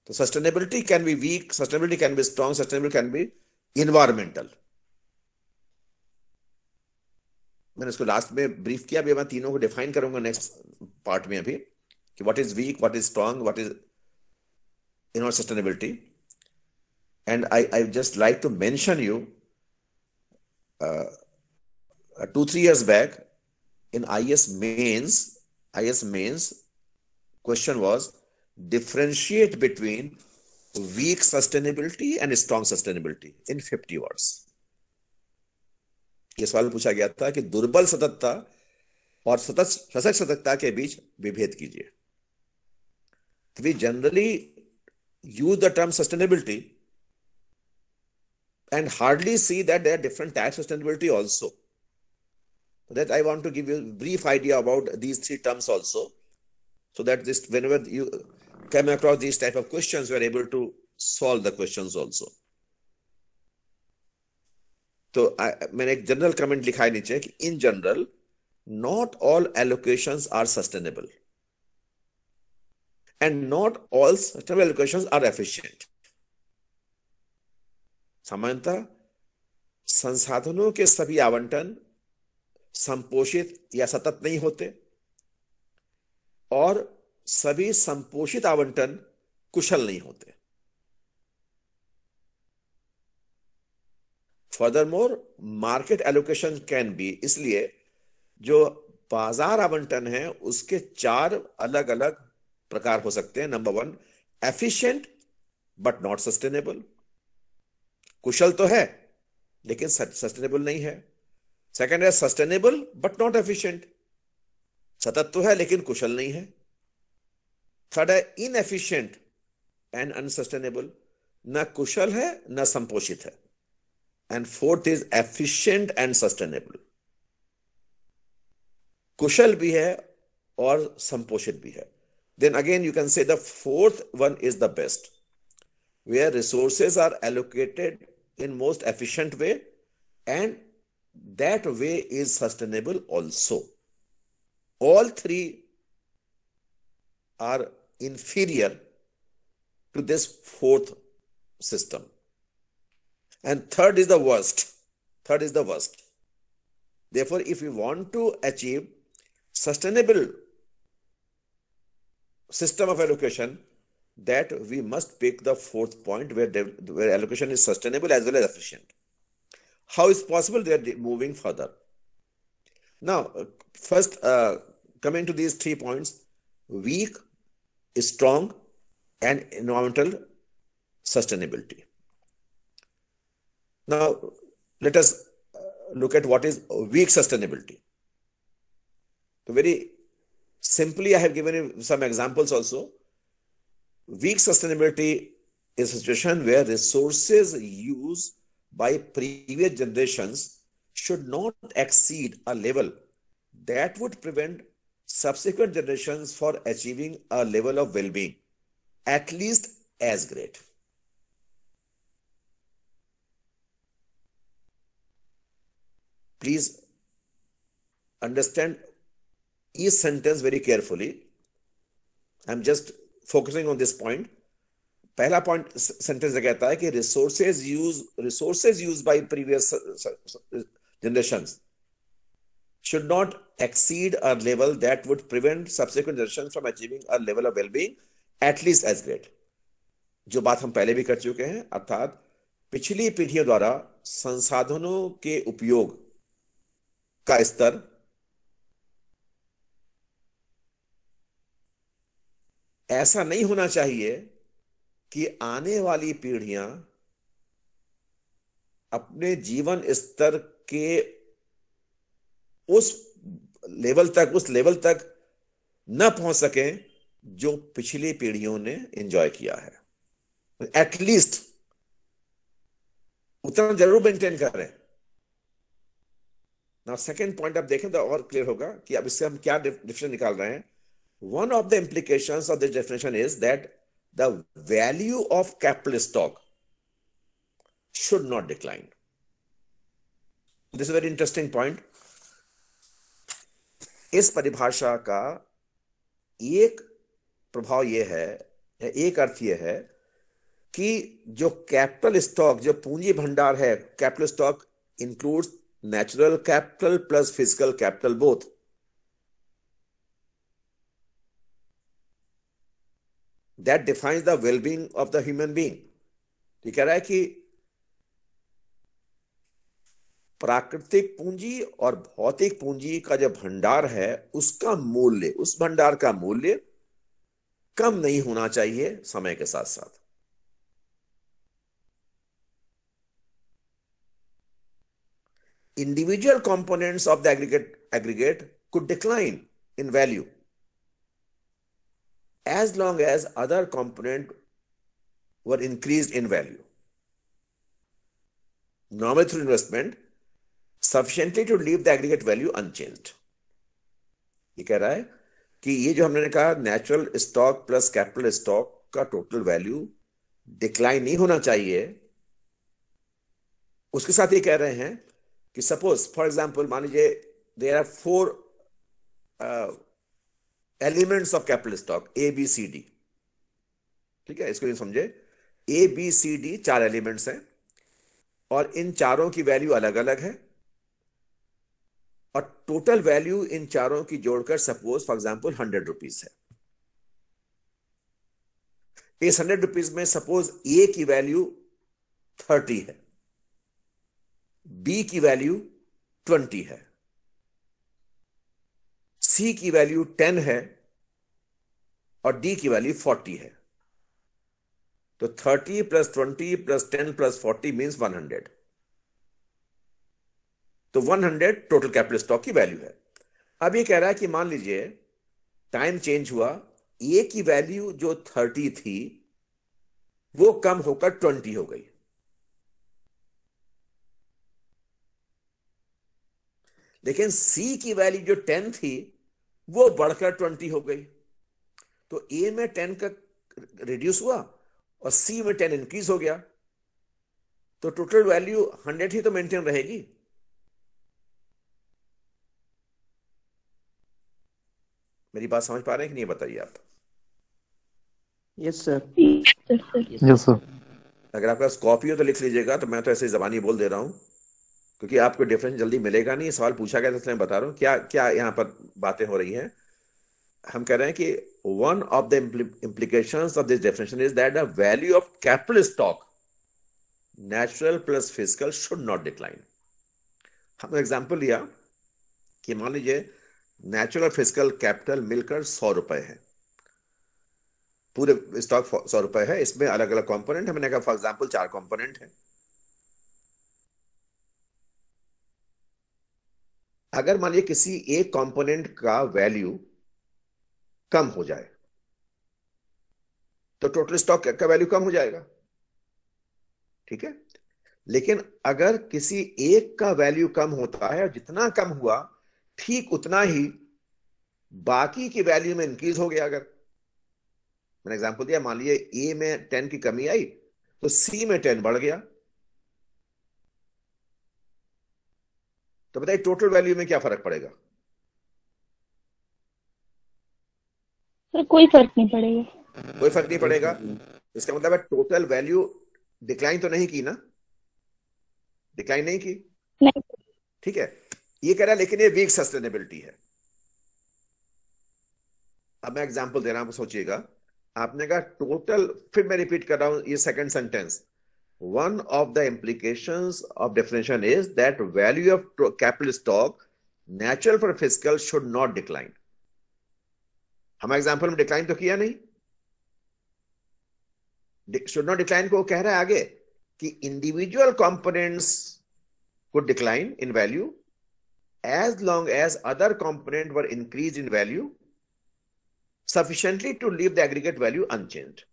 So sustainability can be weak, sustainability can be strong, sustainability can be environmental, मैंने इसको लास्ट में ब्रीफ किया, अभी मैं तीनों को डिफाइन करूंगा नेक्स्ट पार्ट में अभी, कि what is weak, what is strong, what is innovation sustainability. And I just like to mention you 2-3 years back in IS mains question was differentiate between weak sustainability and strong sustainability in 50 words. ये सवाल पूछा गया था कि दुर्बल सततता और सशक्त सततता के बीच विभेद कीजिए. We generally use the term sustainability and hardly see that there are different types of sustainability also. That I want to give you a brief idea about these three terms also, so that this, whenever you come across these type of questions, you are able to solve the questions also. तो मैंने एक general comment लिखा है नीचे कि in general not all allocations are sustainable and not all sustainable allocations are efficient. सामान्यतः संसाधनों के सभी आवंटन संपोषित या सतत नहीं होते और सभी संपोषित आवंटन कुशल नहीं होते. Furthermore market allocation can be, इसलिए जो बाजार आवंटन है उसके 4 अलग अलग प्रकार हो सकते हैं. Number 1, efficient but not sustainable, कुशल तो है लेकिन सस्टेनेबल नहीं है. सेकंड है सस्टेनेबल बट नॉट एफिशिएंट, सतत तो है लेकिन कुशल नहीं है. थर्ड है इनएफिशिएंट एंड अनसस्टेनेबल, न कुशल है न संपोषित है. And fourth is efficient and sustainable, कुशल भी है और संपोषित भी है. Then again you can say the fourth one is the best, where resources are allocated in most efficient way and that way is sustainable also. All three are inferior to this fourth system. And third is the worst. Therefore, if we want to achieve sustainable system of allocation, that we must pick the fourth point where allocation is sustainable as well as efficient. How is possible? They are moving further. Now, first coming to these 3 points: weak, strong, and environmental sustainability. Now, let us look at what is weak sustainability. So very simply, I have given you some examples also. Weak sustainability is a situation where resources used by previous generations should not exceed a level that would prevent subsequent generations from achieving a level of well-being at least as great. Please understand each sentence very carefully. I'm just focusing on this point. पहला point sentence कहता है कि resources use by previous generations should not exceed a level that would prevent subsequent generations from achieving a level of well-being at least as great. जो बात हम पहले भी कर चुके हैं, अर्थात पिछली पीढ़ियों द्वारा संसाधनों के उपयोग का स्तर ऐसा नहीं होना चाहिए कि आने वाली पीढ़ियां अपने जीवन स्तर के उस लेवल तक न पहुंच सकें जो पिछली पीढ़ियों ने एंजॉय किया है. एटलीस्ट उतना जरूर मेंटेन करें. नाउ सेकंड पॉइंट आप देखें तो और क्लियर होगा कि अब इससे हम क्या डिफरेंस निकाल रहे हैं. One of the implications of this definition is that the value of capital stock should not decline. This is a very interesting point. इस परिभाषा का एक प्रभाव यह है, एक अर्थ यह है कि जो कैपिटल स्टॉक, जो पूंजी भंडार है, capital stock includes natural capital plus physical capital both. That defines the wellbeing of the human being. ये कह रहा है कि प्राकृतिक पूंजी और भौतिक पूंजी का जो भंडार है, उसका मूल्य, उस भंडार का मूल्य कम नहीं होना चाहिए समय के साथ साथ। Individual components of the aggregate could decline in value as long as other components were increased in value. Normally through investment sufficiently to leave the aggregate value unchanged. ये कह रहा है कि ये जो हमने कहा natural stock plus capital stock का टोटल वैल्यू डिक्लाइन नहीं होना चाहिए। उसके साथ ये कह रहे हैं कि सपोज फॉर एग्जांपल मान लीजिए there are 4 elements of capital stock A B C D. ठीक है, इसको ये समझे, A B C D 4 elements हैं और इन चारों की वैल्यू अलग अलग है और टोटल वैल्यू इन चारों की जोड़कर सपोज फॉर एग्जांपल 100 रुपीज है। इस 100 रुपीज में सपोज ए की वैल्यू 30 है, बी की वैल्यू 20 है, सी की वैल्यू 10 है और डी की वैल्यू 40 है। तो 30 प्लस 20 प्लस 10 प्लस 40 मीन्स 100। तो 100 टोटल कैपिटल स्टॉक की वैल्यू है। अब ये कह रहा है कि मान लीजिए टाइम चेंज हुआ, ए की वैल्यू जो 30 थी वो कम होकर 20 हो गई, लेकिन सी की वैल्यू जो 10 थी वो बढ़कर 20 हो गई। तो ए में 10 का रिड्यूस हुआ और सी में 10 इंक्रीज हो गया, तो टोटल वैल्यू 100 ही तो मेंटेन रहेगी। मेरी बात समझ पा रहे हैं कि नहीं, बताइए आप। Yes sir. Yes sir. अगर आपका कॉपी हो तो लिख लीजिएगा, तो मैं तो ऐसे ही जबानी बोल दे रहा हूं क्योंकि आपको डिफरेंस जल्दी मिलेगा नहीं। सवाल पूछा गया था इसलिए मैं बता रहा हूं क्या क्या यहां पर बातें हो रही हैं। हम कह रहे हैं कि one of the implications of this definition is that the value of capital stock, natural plus physical, should not decline. हमने एग्जांपल लिया कि मान लीजिए नेचुरल और फिजिकल कैपिटल मिलकर 100 रुपए है, पूरे स्टॉक 100 रुपए है, इसमें अलग अलग कंपोनेंट है। मैंने कहा फॉर एग्जांपल 4 कंपोनेंट है। अगर मान लीजिए किसी एक कंपोनेंट का वैल्यू कम हो जाए तो टोटल स्टॉक का वैल्यू कम हो जाएगा, ठीक है। लेकिन अगर किसी एक का वैल्यू कम होता है और जितना कम हुआ ठीक उतना ही बाकी की वैल्यू में इंक्रीज हो गया। अगर मैंने एग्जांपल दिया, मान लीजिए ए में 10 की कमी आई तो सी में 10 बढ़ गया, तो बताइए टोटल वैल्यू में क्या फर्क पड़ेगा? सर कोई फर्क नहीं पड़ेगा। कोई फर्क नहीं पड़ेगा। इसका मतलब है टोटल वैल्यू डिक्लाइन तो नहीं की ना, डिक्लाइन नहीं की, नहीं। ठीक है। ये कह रहा है लेकिन ये वीक सस्टेनेबिलिटी है। अब मैं एग्जांपल दे रहा हूं, सोचिएगा। आपने कहा टोटल, फिर मैं रिपीट कर रहा हूं ये second sentence, one of the implications of definition is that value of capital stock, natural for fiscal, should not decline. हम एग्जांपल में डिक्लाइन तो किया नहीं, should not decline को कह रहा है आगे कि individual components could decline in value as long as other components were increased in value sufficiently to leave the aggregate value unchanged.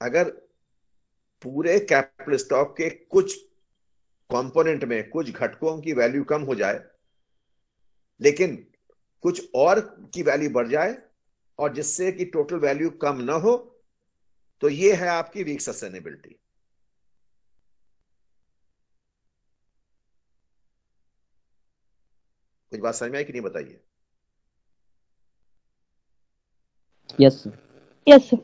अगर पूरे कैपिटल स्टॉक के कुछ कंपोनेंट में, कुछ घटकों की वैल्यू कम हो जाए लेकिन कुछ और की वैल्यू बढ़ जाए और जिससे कि टोटल वैल्यू कम ना हो, तो ये है आपकी वीक सस्टेनेबिलिटी। कुछ बात समझ में आई कि नहीं, बताइए। Yes sir. Yes sir.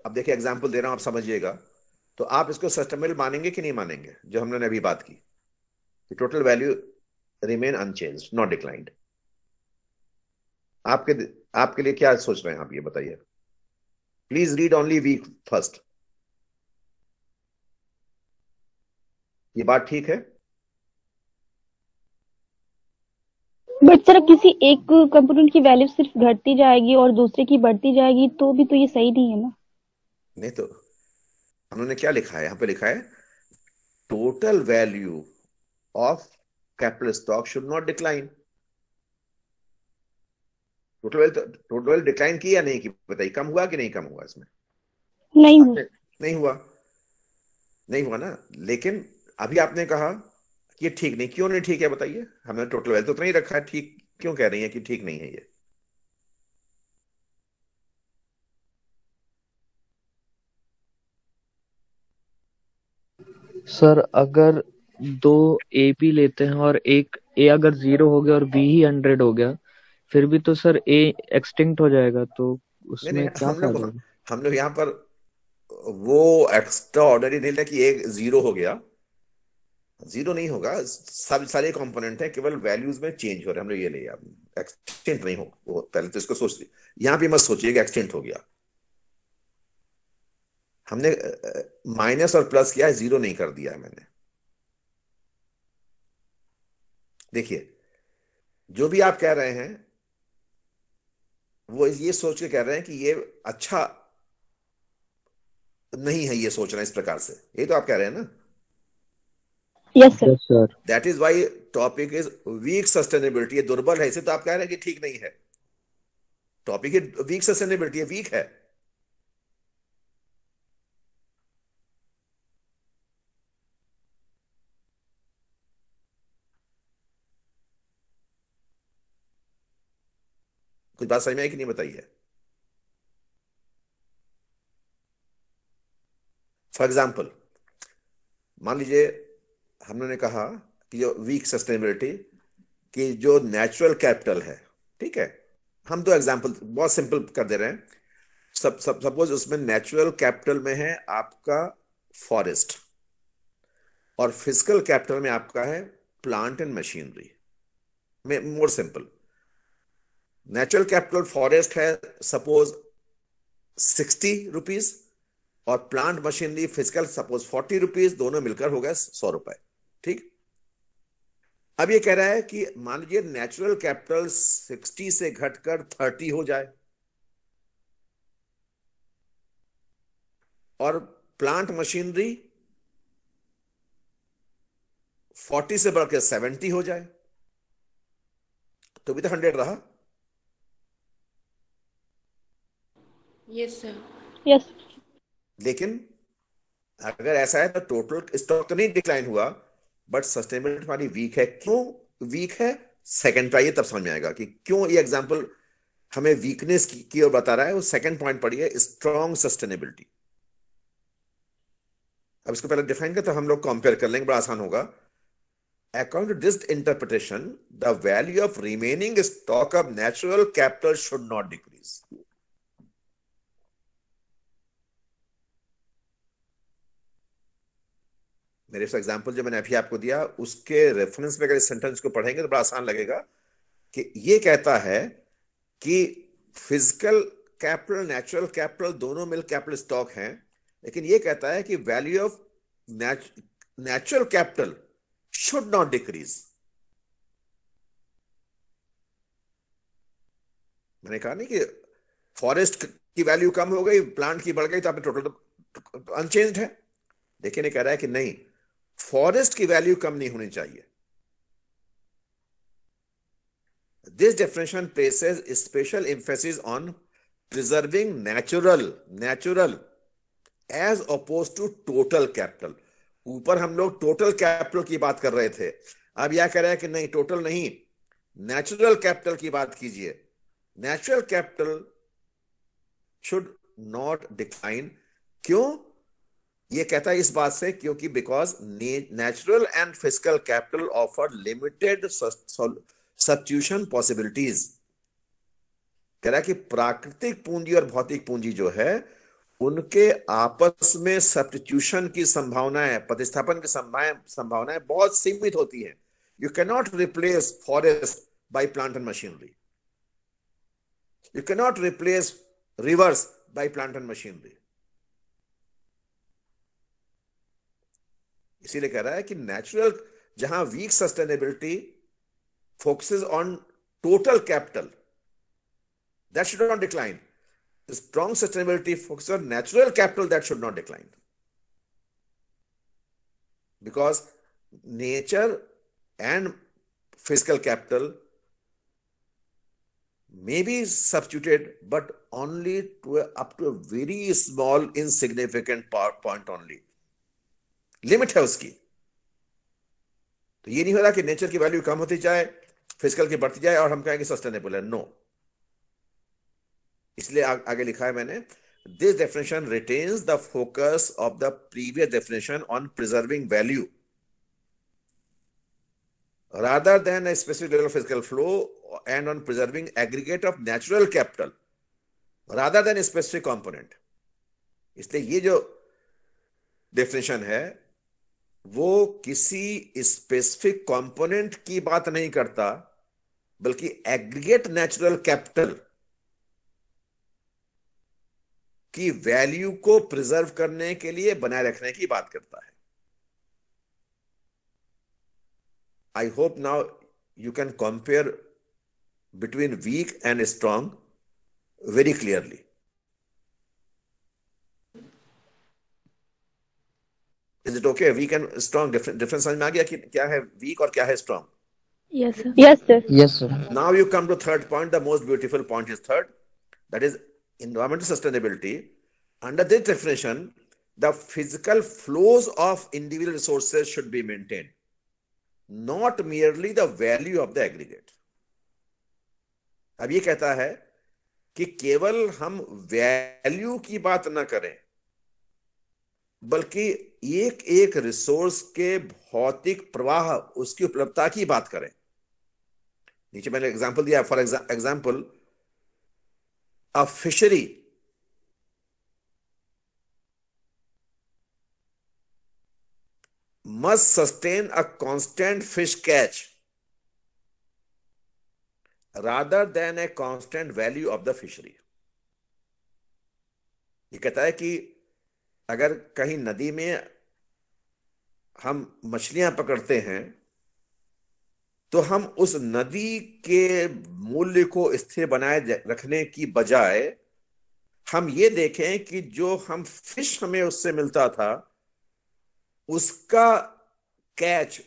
अब देखिए एग्जांपल दे रहा हूं, आप समझिएगा। तो आप इसको सस्टेनेबल मानेंगे कि नहीं मानेंगे, जो हमने अभी बात की total value remain unchanged not declined. आपके आपके लिए क्या सोच रहे हैं आप, ये बताइए। Please read only weak first. ये बात ठीक है? बट सर किसी एक कंपोनेंट की वैल्यू सिर्फ घटती जाएगी और दूसरे की बढ़ती जाएगी तो भी तो ये सही नहीं है ना। नहीं तो उन्होंने क्या लिखा है, यहां पे लिखा है total value of capital stock should not decline. Total value decline की या नहीं की, बताइए। कम हुआ कि नहीं कम हुआ इसमें? नहीं हुआ। नहीं हुआ। नहीं हुआ ना। लेकिन अभी आपने कहा कि ये ठीक नहीं, क्यों नहीं ठीक है बताइए। हमने टोटल वैल्यू तो उतना ही रखा है, ठीक क्यों कह रही है कि ठीक नहीं है ये? सर अगर दो ए बी लेते हैं और एक ए अगर 0 हो गया और बी ही 100 हो गया, फिर भी तो सर ए एक्सटिंक्ट हो जाएगा, तो नहीं नहीं, उसमें क्या फायदा होगा? हम लोग यहाँ पर वो एक्स्ट्रा ऑर्डनरी नहीं लिया कि एक जीरो हो गया। जीरो नहीं होगा, सब सारे कंपोनेंट हैं, केवल वैल्यूज में चेंज हो रहे हैं। हम लोग ये लिया, एक्सटेंट नहीं हो वो, पहले तो इसको सोच लिया। यहाँ भी मत सोचिए कि एक्सटेंट हो गया। हमने माइनस और प्लस किया है, जीरो नहीं कर दिया है मैंने। देखिए जो भी आप कह रहे हैं वो ये सोच के कह रहे हैं कि ये अच्छा नहीं है, ये सोचना इस प्रकार से, ये तो आप कह रहे हैं ना। Yes sir. Yes sir. That is why topic is weak sustainability. ये दुर्बल है, इसे तो आप कह रहे हैं कि ठीक नहीं है। टॉपिक वीक सस्टेनेबिलिटी है, वीक है। कुछ बात समझ में आई कि नहीं, बताइए। फॉर एग्जाम्पल मान लीजिए हमने कहा कि जो वीक सस्टेनेबिलिटी कि जो नेचुरल कैपिटल है, ठीक है। हम दो एग्जाम्पल बहुत सिंपल कर दे रहे हैं। सपोज उसमें नेचुरल कैपिटल में है आपका फॉरेस्ट, और फिजिकल कैपिटल में आपका है प्लांट एंड मशीनरी। में more simple, natural capital forest है सपोज 60 रुपीज, और plant machinery physical suppose 40 rupees, दोनों मिलकर हो गए 100 रुपए। ठीक। अब ये कह रहा है कि मान लीजिए नेचुरल कैपिटल 60 से घटकर 30 हो जाए, और प्लांट मशीनरी 40 से बढ़कर 70 हो जाए, तो भी तो 100 रहा। Yes sir. यस। लेकिन अगर ऐसा है तो टोटल स्टॉक तो नहीं डिक्लाइन हुआ, बट सस्टेनेबिलिटी हमारी वीक है। क्यों वीक है, सेकंड पे आइए तब समझ में आएगा कि क्यों ये एग्जांपल हमें वीकनेस की ओर बता रहा है। वो सेकंड पॉइंट पढ़िए, स्ट्रॉन्ग सस्टेनेबिलिटी। अब इसको पहले डिफाइन कर, तो हम लोग कंपेयर कर लेंगे, बड़ा आसान होगा। According to this interpretation, the value of remaining stock of natural capital should not decrease. मेरे एग्जांपल जो मैंने अभी आपको दिया उसके रेफरेंस में अगर इस सेंटेंस को पढ़ेंगे तो बड़ा आसान लगेगा कि ये कहता है कि फिजिकल कैपिटल नेचुरल कैपिटल दोनों मिल कैपिटल स्टॉक हैं, लेकिन ये कहता है कि value of natural capital should not decrease. मैंने कहा नहीं कि फॉरेस्ट की वैल्यू कम हो गई, प्लांट की बढ़ गई, तो आपने टोटल अनचेंज्ड है। देखिए नहीं, कह रहा है कि नहीं, फॉरेस्ट की वैल्यू कम नहीं होनी चाहिए। This definition places special emphasis on preserving natural as opposed to total capital. ऊपर हम लोग टोटल कैपिटल की बात कर रहे थे, अब यह कह रहा है कि नहीं, टोटल नहीं, नेचुरल कैपिटल की बात कीजिए। Natural capital should not decline. क्यों ये कहता है? इस बात से क्योंकि because natural and physical capital offer limited substitution possibilities. कह रहा है कि प्राकृतिक पूंजी और भौतिक पूंजी जो है उनके आपस में सब्स्टिट्यूशन की संभावनाएं, प्रतिस्थापन की संभावनाएं बहुत सीमित होती हैं. You can not replace forest by plant and machinery. You can not replace rivers by plant and machinery. इसीलिए कह रहा है कि नेचुरल, जहां weak sustainability focuses on total capital, that should not decline. The strong sustainability focuses on natural capital, that should not decline. Because nature and physical capital may be substituted, but only up to a very small, insignificant point only. Limit है उसकी. तो ये नहीं हो रहा कि nature की value कम होती जाए, फिजिकल की बढ़ती जाए और हम कहेंगे सस्टेनेबल है. नो. इसलिए आगे लिखा है मैंने, this definition retains the focus of the previous definition on preserving value rather than a specific level of physical flow and on preserving aggregate of natural capital rather than a specific component. इसलिए ये जो definition है वो किसी specific component की बात नहीं करता, बल्कि एग्रीगेट नेचुरल कैपिटल की वैल्यू को प्रिजर्व करने के लिए, बनाए रखने की बात करता है. I hope now you can compare between weak and strong very clearly. Is it okay? Weak and strong difference समझ में आ गया कि क्या है वीक और क्या है strong? Yes, sir. Yes, sir. Yes, sir. Now you come to third point. The most beautiful point is third, that is environmental sustainability. Under this definition, the physical flows of individual resources should be maintained, not merely the value of the aggregate. अब ये कहता है कि केवल हम value की बात ना करें, बल्कि एक एक रिसोर्स के भौतिक प्रवाह, उसकी उपलब्धता की बात करें. नीचे मैंने एग्जांपल दिया. For example, a fishery must sustain a constant fish catch rather than a constant value of the fishery. ये कहता है कि अगर कहीं नदी में हम मछलियां पकड़ते हैं तो हम उस नदी के मूल्य को स्थिर बनाए रखने की बजाय हम ये देखें कि जो हम फिश हमें उससे मिलता था उसका कैच,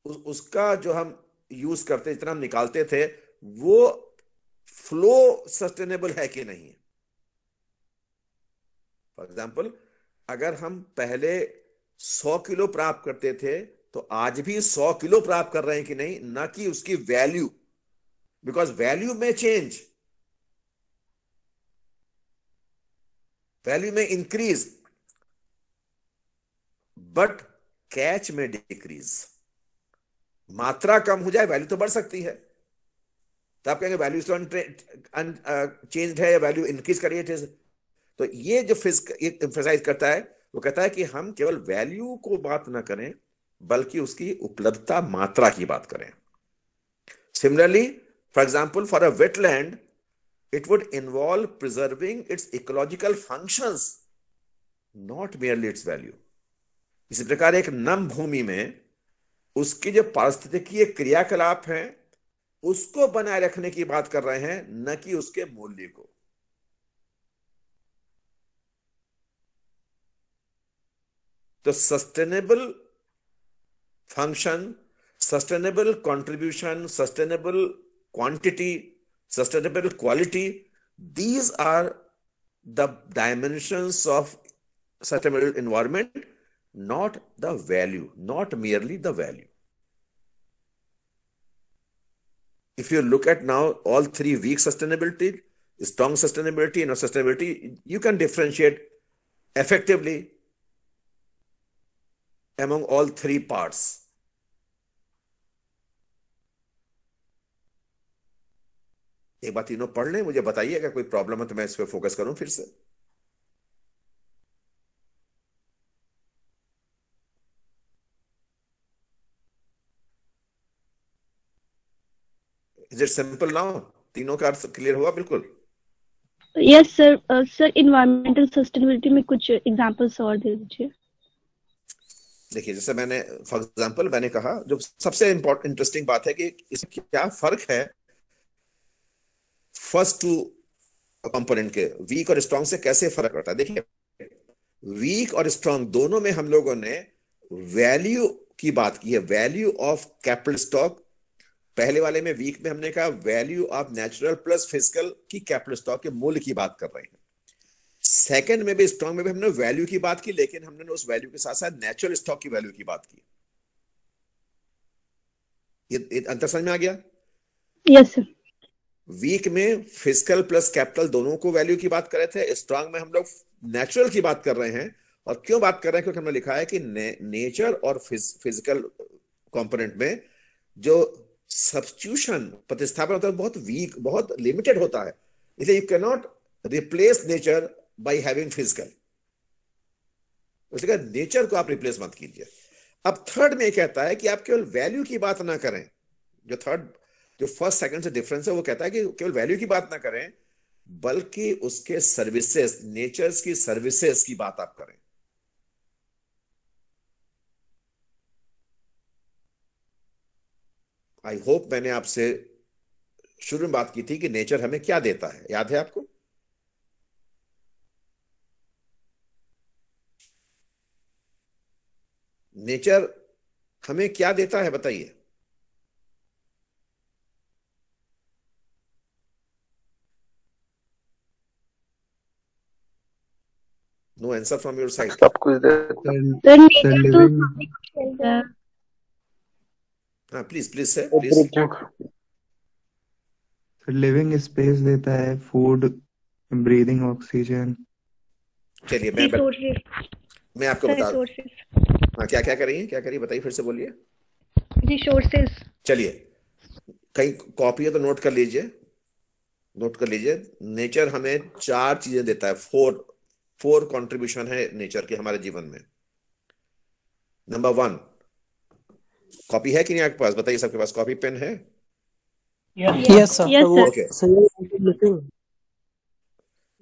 उसका जो हम यूज करते, जितना हम निकालते थे, वो फ्लो सस्टेनेबल है कि नहीं. फॉर एग्जाम्पल, अगर हम पहले 100 किलो प्राप्त करते थे तो आज भी 100 किलो प्राप्त कर रहे हैं कि नहीं, ना कि उसकी वैल्यू. बिकॉज वैल्यू में चेंज, वैल्यू में इंक्रीज, बट कैच में डिक्रीज. मात्रा कम हो जाए, वैल्यू तो बढ़ सकती है. तो आप कहेंगे वैल्यू चेंज है या वैल्यू इंक्रीज करिए. तो ये जो एम्फसाइज करता है, वो कहता है कि हम केवल वैल्यू को बात ना करें, बल्कि उसकी उपलब्धता, मात्रा की बात करें. Similarly, for example, for a wetland it would involve preserving its ecological functions, not merely its value. इसी प्रकार एक नम भूमि में उसकी जो पारिस्थितिकीय क्रियाकलाप हैं उसको बनाए रखने की बात कर रहे हैं, न कि उसके मूल्य को. तो sustainable function, sustainable contribution, sustainable quantity, sustainable quality, these are the dimensions of sustainable environment, not the value, not merely the value. If you look at now all three weak sustainability, strong sustainability, and sustainability, you can differentiate effectively among all three parts. एक बार तीनों पढ़ लें, मुझे बताइए अगर कोई problem है तो मैं इस पर फोकस करूं फिर से। Is it simple now? तीनों का अर्थ क्लियर हुआ बिल्कुल? Yes sir. Sir environmental sustainability में कुछ एग्जांपल्स और दे दीजिए। देखिए, जैसे मैंने फॉर एग्जांपल मैंने कहा, जो सबसे इंपॉर्टेंट इंटरेस्टिंग बात है कि इसमें क्या फर्क है फर्स्ट टू कंपोनेंट के, वीक और स्ट्रांग से कैसे फर्क पड़ता है। देखिए, वीक और स्ट्रांग दोनों में हम लोगों ने वैल्यू की बात की है, वैल्यू ऑफ कैपिटल स्टॉक। पहले वाले में वीक में हमने कहा value of natural plus physical की कैपिटल स्टॉक के मूल्य की बात कर रहे हैं। सेकंड में भी स्ट्रांग में भी हमने वैल्यू की बात की, लेकिन हमने उस वैल्यू के साथ साथ नेचुरल स्टॉक की वैल्यू की बात की। ये अंतर समझ में आ गया? Yes sir. वीक में फिजिकल प्लस कैपिटल दोनों को वैल्यू की बात कर रहे थे, स्ट्रांग में हम लोग नेचुरल की बात कर रहे हैं। और क्यों बात कर रहे हैं? क्योंकि हमने लिखा है कि नेचर और फिजिकल कंपोनेंट में जो सब्स्टिट्यूशन प्रतिस्थापन होता है बहुत वीक, बहुत लिमिटेड होता है। इसलिए you can not replace nature by having physical, उसके नेचर को आप रिप्लेस मत कीजिए। अब थर्ड में कहता है कि आप केवल वैल्यू की बात ना करें। जो फर्स्ट सेकंड से डिफरेंस है वो कहता है कि केवल वैल्यू की बात ना करें, बल्कि उसके सर्विसेज, नेचर्स की सर्विसेज की बात आप करें। आई होप मैंने आपसे शुरू में बात की थी कि नेचर हमें क्या देता है, याद है आपको? नेचर हमें क्या देता है बताइए? No answer from your side. सब कुछ देता है। सर नेचर तो लिविंग काफी कुछ मिलता है। हाँ please please sir please. Living space देता है, फूड, ब्रीदिंग ऑक्सीजन। चलिए रिसोर्सेज मैं आपको सर, बता। रिसोर्सेज हाँ क्या क्या करिए, क्या करिए बताइए, फिर से बोलिए। रिसोर्सेज चलिए, कहीं कॉपी है तो नोट कर लीजिए, नोट कर लीजिए। नेचर हमें चार चीजें देता है, फोर कंट्रीब्यूशन है नेचर के हमारे जीवन में। नंबर वन, कॉपी है कि नहीं आपके पास? बताइए, सबके पास कॉपी पेन है? Yes sir. Yes sir. Okay,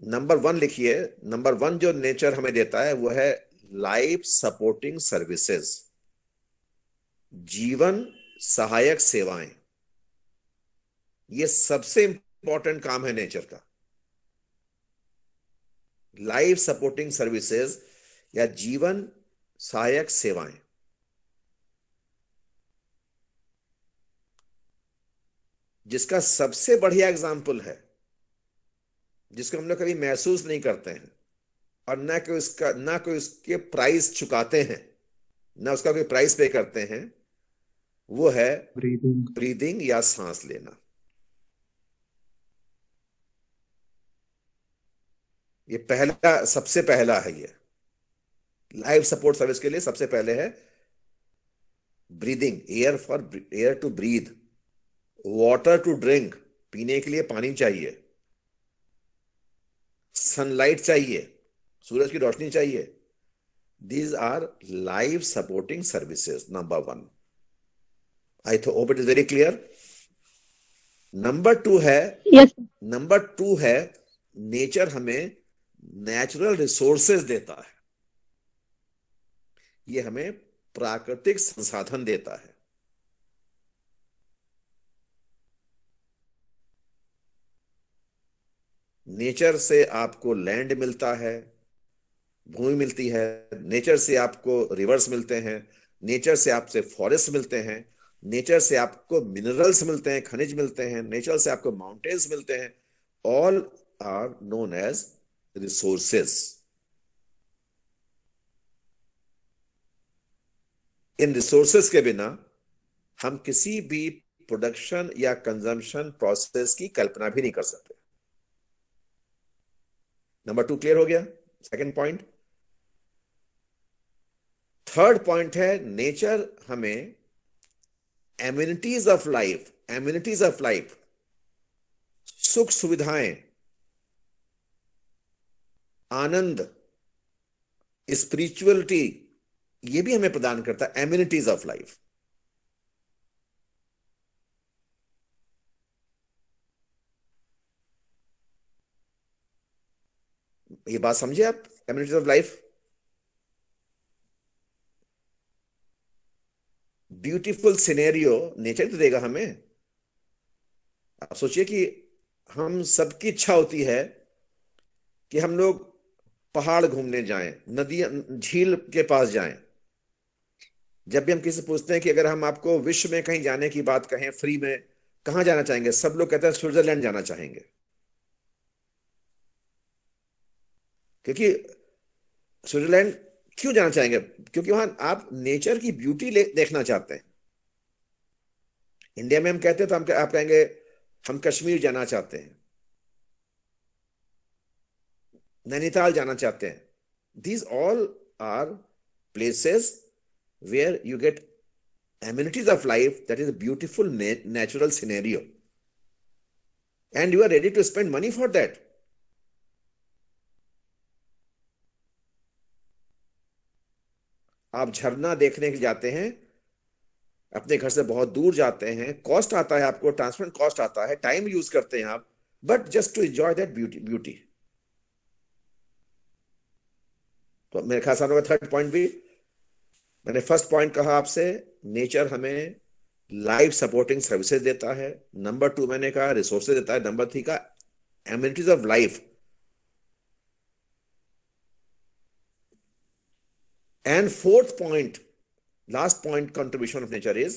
number one लिखिए। नंबर वन जो नेचर हमें देता है वो है लाइफ सपोर्टिंग सर्विसेज, जीवन सहायक सेवाएं। ये सबसे इंपॉर्टेंट काम है नेचर का, लाइफ सपोर्टिंग सर्विसेज या जीवन सहायक सेवाएं। जिसका सबसे बढ़िया एग्जाम्पल है, जिसको हम लोग कभी महसूस नहीं करते हैं और ना कोई उसके प्राइस चुकाते हैं, ना उसका कोई प्राइस पे करते हैं, वो है ब्रीदिंग या सांस लेना। ये पहला, सबसे पहला है। ये लाइफ सपोर्ट सर्विस के लिए सबसे पहले है breathing, air to breathe, water to drink, पीने के लिए पानी चाहिए, सनलाइट चाहिए, सूरज की रोशनी चाहिए। These our life supporting services, number one. I hope it is very clear. Number two है, यस नंबर टू है नेचर हमें नेचुरल रिसोर्सेज देता है। ये हमें प्राकृतिक संसाधन देता है। नेचर से आपको लैंड मिलता है, भूमि मिलती है। नेचर से आपको रिवर्स मिलते हैं, नेचर से आपसे फॉरेस्ट मिलते हैं, नेचर से आपको मिनरल्स मिलते हैं, खनिज मिलते हैं, नेचर से आपको माउंटेन्स मिलते हैं। All are known as resources. इन रिसोर्सेज के बिना हम किसी भी प्रोडक्शन या कंजम्पशन प्रोसेस की कल्पना भी नहीं कर सकते। नंबर टू क्लियर हो गया? Second point. थर्ड पॉइंट है नेचर हमें एम्यूनिटीज ऑफ लाइफ सुख सुविधाएं, आनंद, स्पिरिचुअलिटी, ये भी हमें प्रदान करता है, एमिनिटीज ऑफ लाइफ। ये बात समझे आप, amenities of life. Beautiful scenario nature तो देगा हमें। आप सोचिए कि हम सबकी इच्छा होती है कि हम लोग पहाड़ घूमने जाएं, नदी झील के पास जाएं। जब भी हम किसी से पूछते हैं कि अगर हम आपको विश्व में कहीं जाने की बात कहें फ्री में, कहां जाना चाहेंगे, सब लोग कहते हैं स्विट्जरलैंड जाना चाहेंगे। क्योंकि स्विट्जरलैंड क्यों जाना चाहेंगे? क्योंकि वहां आप नेचर की ब्यूटी देखना चाहते हैं। इंडिया में हम कहते हैं तो आप कहेंगे हम कश्मीर जाना चाहते हैं, नैनीताल जाना चाहते हैं। These all are places where you get amenities of life, that is a beautiful natural scenario, and you are ready to spend money for that. आप झरना देखने के जाते हैं, अपने घर से बहुत दूर जाते हैं, कॉस्ट आता है आपको, ट्रांसपोर्ट कॉस्ट आता है, टाइम यूज करते हैं आप, but just to enjoy that beauty. तो मेरे ख्याल से थर्ड पॉइंट भी, मैंने फर्स्ट पॉइंट कहा आपसे, नेचर हमें लाइफ सपोर्टिंग सर्विसेज देता है। नंबर 2 मैंने कहा रिसोर्सेज देता है। नंबर 3 का amenities of life. And fourth point, last point contribution of nature is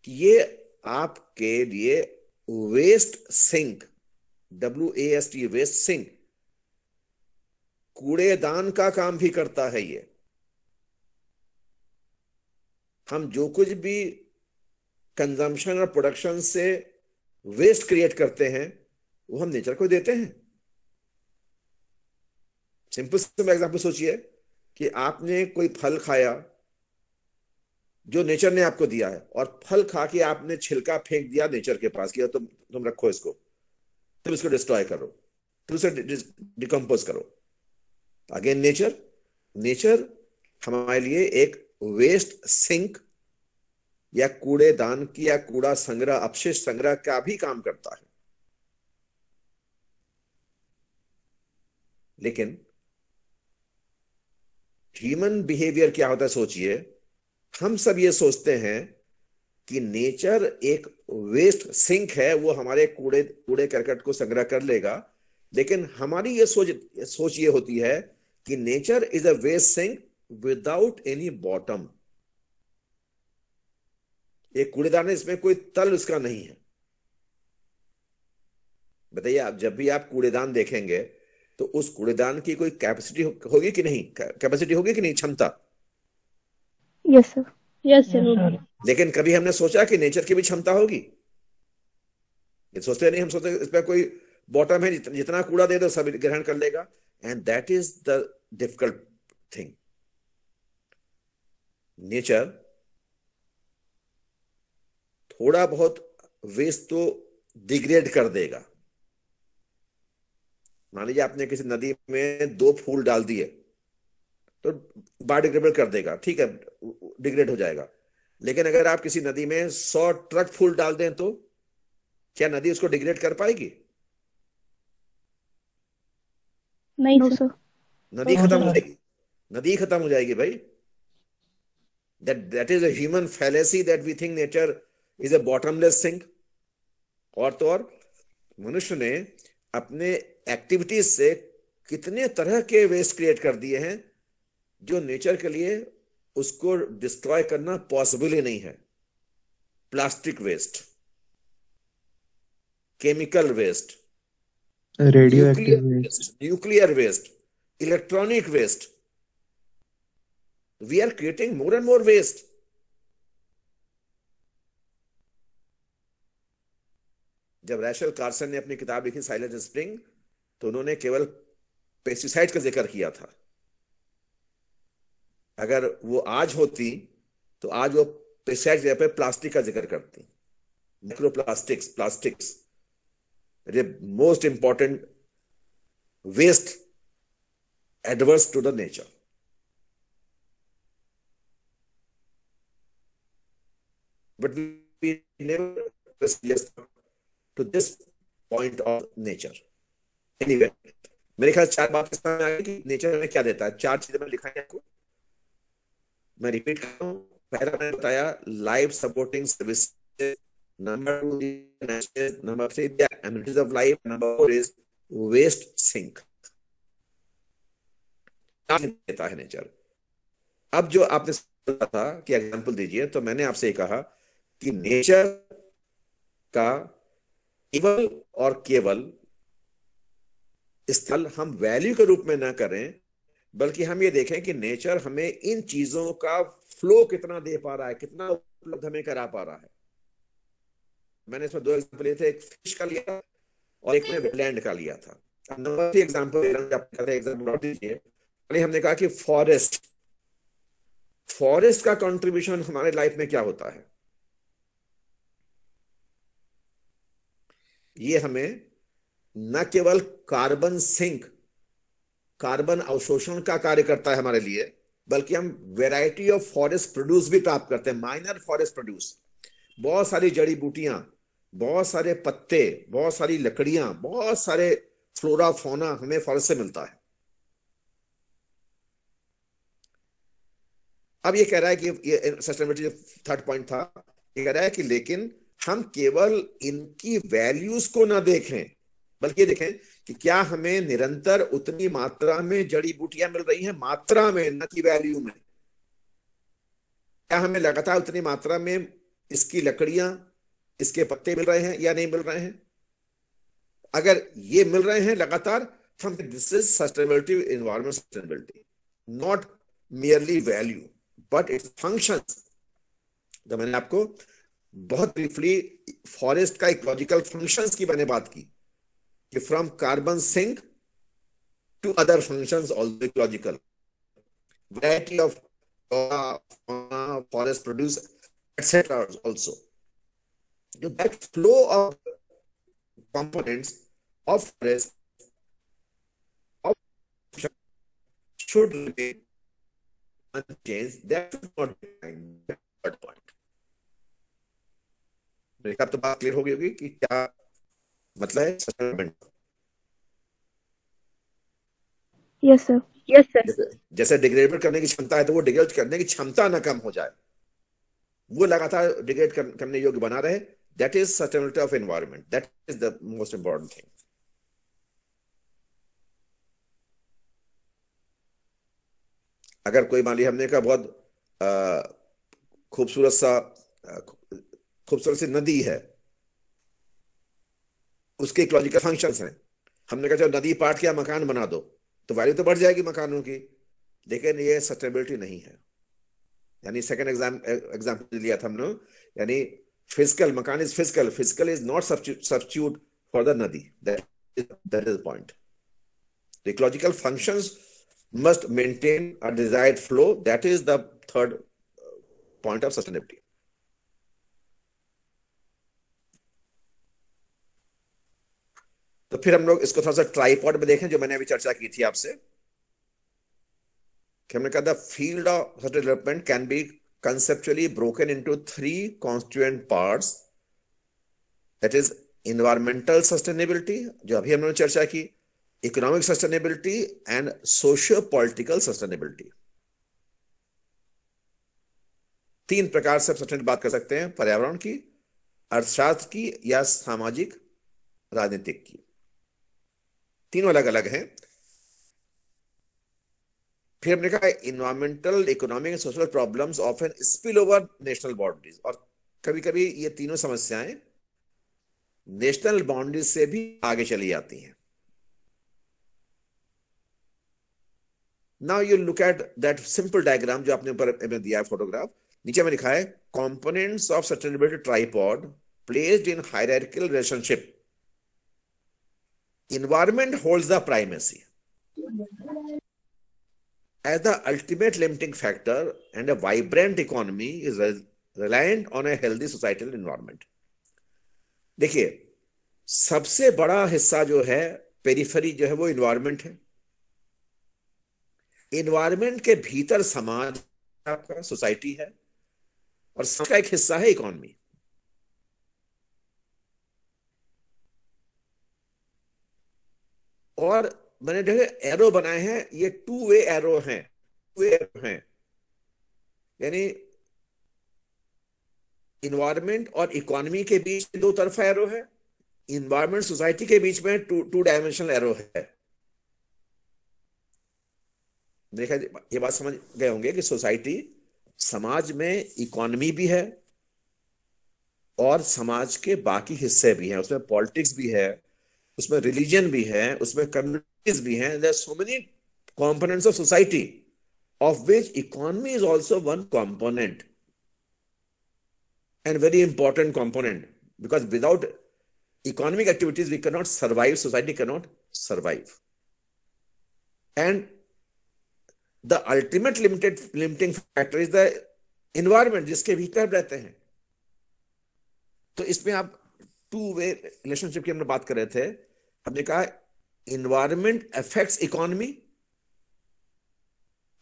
कि ये आपके लिए waste sink, WAST, waste sink, कूड़ेदान का काम भी करता है। ये हम जो कुछ भी कंजम्पशन और प्रोडक्शन से वेस्ट क्रिएट करते हैं वो हम नेचर को देते हैं। सिंपल एग्जांपल सोचिए कि आपने कोई फल खाया जो नेचर ने आपको दिया है, और फल खा के आपने छिलका फेंक दिया नेचर के पास, किया तुम रखो इसको, तुम इसको डिस्ट्रॉय करो, तुम इसे डिकम्पोज करो। अगेन नेचर हमारे लिए एक वेस्ट सिंक या कूड़ेदान की या कूड़ा संग्रह, अपशिष्ट संग्रह का भी काम करता है। लेकिन ह्यूमन बिहेवियर क्या होता है सोचिए। हम सब ये सोचते हैं कि नेचर एक वेस्ट सिंक है, वो हमारे कूड़े करकट को संग्रह कर लेगा। लेकिन हमारी ये सोच ये होती है कि nature is a waste sink without any bottom. एक कूड़ेदान है, इसमें कोई तल उसका नहीं है। बताइए, आप जब भी आप कूड़ेदान देखेंगे तो उस कूड़ेदान की कोई कैपेसिटी होगी कि नहीं, कैपेसिटी होगी कि नहीं, क्षमता? Yes sir, yes sir. लेकिन कभी हमने सोचा कि नेचर की भी क्षमता होगी? ये सोचते नहीं। हम सोचते इस पर कोई बॉटम है, जितना कूड़ा दे दो सब ग्रहण कर लेगा। And that is the difficult thing. Nature थोड़ा बहुत वेस्ट तो डिग्रेड कर देगा। मान लीजिए आपने किसी नदी में 2 फूल डाल दिए तो बायोडिग्रेडेबल कर देगा, ठीक है, डिग्रेड हो जाएगा। लेकिन अगर आप किसी नदी में 100 ट्रक फूल डाल दें तो क्या नदी उसको डिग्रेड कर पाएगी? नहीं सर। नदी खत्म हो जाएगी, नदी खत्म हो जाएगी भाई। that is a human fallacy that we think nature is a bottomless sink। और तो और मनुष्य ने अपने एक्टिविटीज से कितने तरह के वेस्ट क्रिएट कर दिए हैं जो नेचर के लिए उसको डिस्ट्रॉय करना पॉसिबल ही नहीं है। Plastic waste, chemical waste, radio active waste, nuclear waste, electronic waste. We are creating more and more waste। जब रैशल कार्सन ने अपनी किताब लिखी साइलेंट स्प्रिंग, तो उन्होंने केवल पेस्टिसाइड का जिक्र किया था। अगर वो आज होती तो आज वो पेस्टिसाइड जगह पे प्लास्टिक का जिक्र करती। Microplastics, plastics. most important waste adverse to the nature. But we never yes to this point of nature. Anyway, मेरे ख्याल 4 बात समझ में आ गई कि नेचर हमें क्या देता है। 4 चीजें मैंने लिखा है आपको, मैं रिपीट करता हूँ। पहला मैंने बताया life supporting services, number 2 number 3 the amenities of life, number 4 is waste sink. देता है नेचर। अब जो आपने सोचा था कि एग्जांपल दीजिए, तो मैंने आपसे कहा कि नेचर का केवल और केवल इस्तेमाल हम वैल्यू के रूप में ना करें, बल्कि हम ये देखें कि नेचर हमें इन चीजों का फ्लो कितना दे पा रहा है, कितना उपलब्ध हमें करा पा रहा है। मैंने इसमें 2 एग्जांपल लिए थे, एक फिश का लिया और एक में वेटलैंड का लिया था। नंबर 3 एग्जांपल दीजिए। हमने कहा कि फॉरेस्ट का कंट्रीब्यूशन हमारे लाइफ में क्या होता है। ये हमें न केवल कार्बन सिंक, कार्बन अवशोषण का कार्य करता है हमारे लिए, बल्कि हम वैरायटी ऑफ फॉरेस्ट प्रोड्यूस भी प्राप्त करते हैं। माइनर फॉरेस्ट प्रोड्यूस, बहुत सारी जड़ी बूटियां, बहुत सारे पत्ते, बहुत सारी लकड़ियां, बहुत सारे फ्लोरा फौना हमें फॉरेस्ट से मिलता है। अब ये कह रहा है कि ये सस्टेनेबिलिटी थर्ड पॉइंट था, ये कह रहा है कि लेकिन हम केवल इनकी वैल्यूज को ना देखें, बल्कि देखें कि क्या हमें निरंतर उतनी मात्रा में जड़ी बूटियां मिल रही हैं, मात्रा में, न कि वैल्यू में। क्या हमें लगातार उतनी मात्रा में इसकी लकड़ियां, इसके पत्ते मिल रहे हैं या नहीं मिल रहे हैं। अगर ये मिल रहे हैं लगातार, तो हम this is sustainability, environment sustainability, not merely value but it's functions. तो मैंने आपको बहुत ब्रीफली फॉरेस्ट का इकोलॉजिकल फंक्शंस की मैंने बात की कि from carbon sink to other functions also ecological, variety of forest produce etcetera also. That flow of components of forest should remain unchanged. That should not be the third point. मेरे तो बात clear हो गई होगी कि क्या मतलब है sustainability. Yes sir. Yes sir. जैसे डिग्रेड करने की क्षमता है, तो वो डिग्रेड करने की क्षमता ना कम हो जाए, वो लगातार डिग्रेड करने योग्य बना रहे। That is sustainability of environment. That is the most important thing. अगर कोई मान लिया हमने कहा बहुत खूबसूरत सी नदी है, उसके इकोलॉजिकल फंक्शंस हैं, हमने कहा चलो नदी पाट किया, मकान बना दो, तो वैल्यू तो बढ़ जाएगी मकानों की, लेकिन ये सस्टेनेबिलिटी नहीं है। यानी सेकंड एग्जाम्पल लिया था हमने, यानी physical, makan is physical. Physical is not substitute for the nadi. That is the point. The ecological functions must maintain a desired flow. That is the third point of sustainability. तो फिर हम लोग इसको थोड़ा सा ट्राइपॉड में देखें, जो मैंने अभी चर्चा की थी आपसे, कि हमने कहा the field of development can be conceptually broken into 3 constituent parts. That is environmental sustainability, जो अभी हमने चर्चा की, economic sustainability and socio-political sustainability। 3 प्रकार से सस्टेनेबिलिटी बात कर सकते हैं, पर्यावरण की, अर्थशास्त्र की या सामाजिक राजनीतिक की। तीनों अलग अलग हैं। फिर हमने कहा environmental, economic and social problems often spill over national boundaries, और कभी कभी ये तीनों समस्याएं नेशनल बाउंड्रीज से भी आगे चली जाती हैं। Now you look at that simple diagram जो आपने ऊपर में दिया है फोटोग्राफ, नीचे में लिखा है components of sustainability tripod placed in hierarchical relationship, environment holds the primacy as the ultimate limiting factor, and a vibrant economy is reliant on a healthy societal environment. देखिए, सबसे बड़ा हिस्सा जो है पेरिफेरी जो है वो इन्वायरमेंट है। इन्वायरमेंट के भीतर समाज आपका सोसाइटी है, और समाज का एक हिस्सा है इकोनॉमी। और मैंने जो एरो बनाए हैं ये टू वे एरो हैं, टू वे एरो हैं, यानी इन्वायरमेंट और इकोनॉमी के बीच दो तरफा एरो है, इन्वायरमेंट सोसाइटी के बीच में टू डायमेंशनल एरो है। देखा, ये बात समझ गए होंगे कि सोसाइटी, समाज में इकोनॉमी भी है और समाज के बाकी हिस्से भी हैं, उसमें पॉलिटिक्स भी है, उसमें रिलीजन भी है, उसमें कम्युनिटीज भी हैं। There are so many components of society, of which economy is also one component and very important component, because without economic activities we cannot survive, society cannot survive. And the ultimate limiting factor is the environment जिसके भीतर रहते हैं। तो इसमें आप two way relationship की हमने बात कर रहे थे। हमने कहा environment affects economy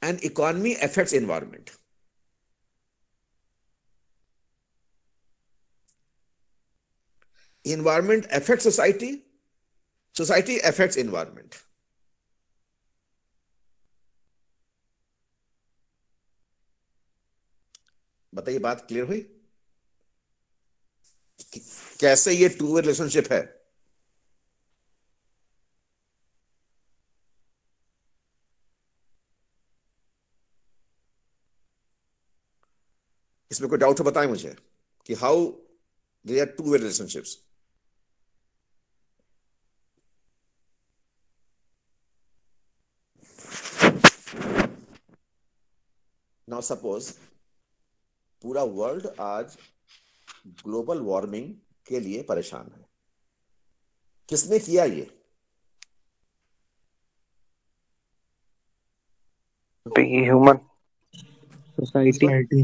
and economy affects environment. Environment affects society, society affects environment. बताइए, बात क्लियर हुई कि कैसे ये टू वे रिलेशनशिप है? इसमें कोई डाउट हो बताएं मुझे कि how they are two way relationships. Now suppose पूरा वर्ल्ड आज ग्लोबल वार्मिंग के लिए परेशान है। किसने किया ये? Human society.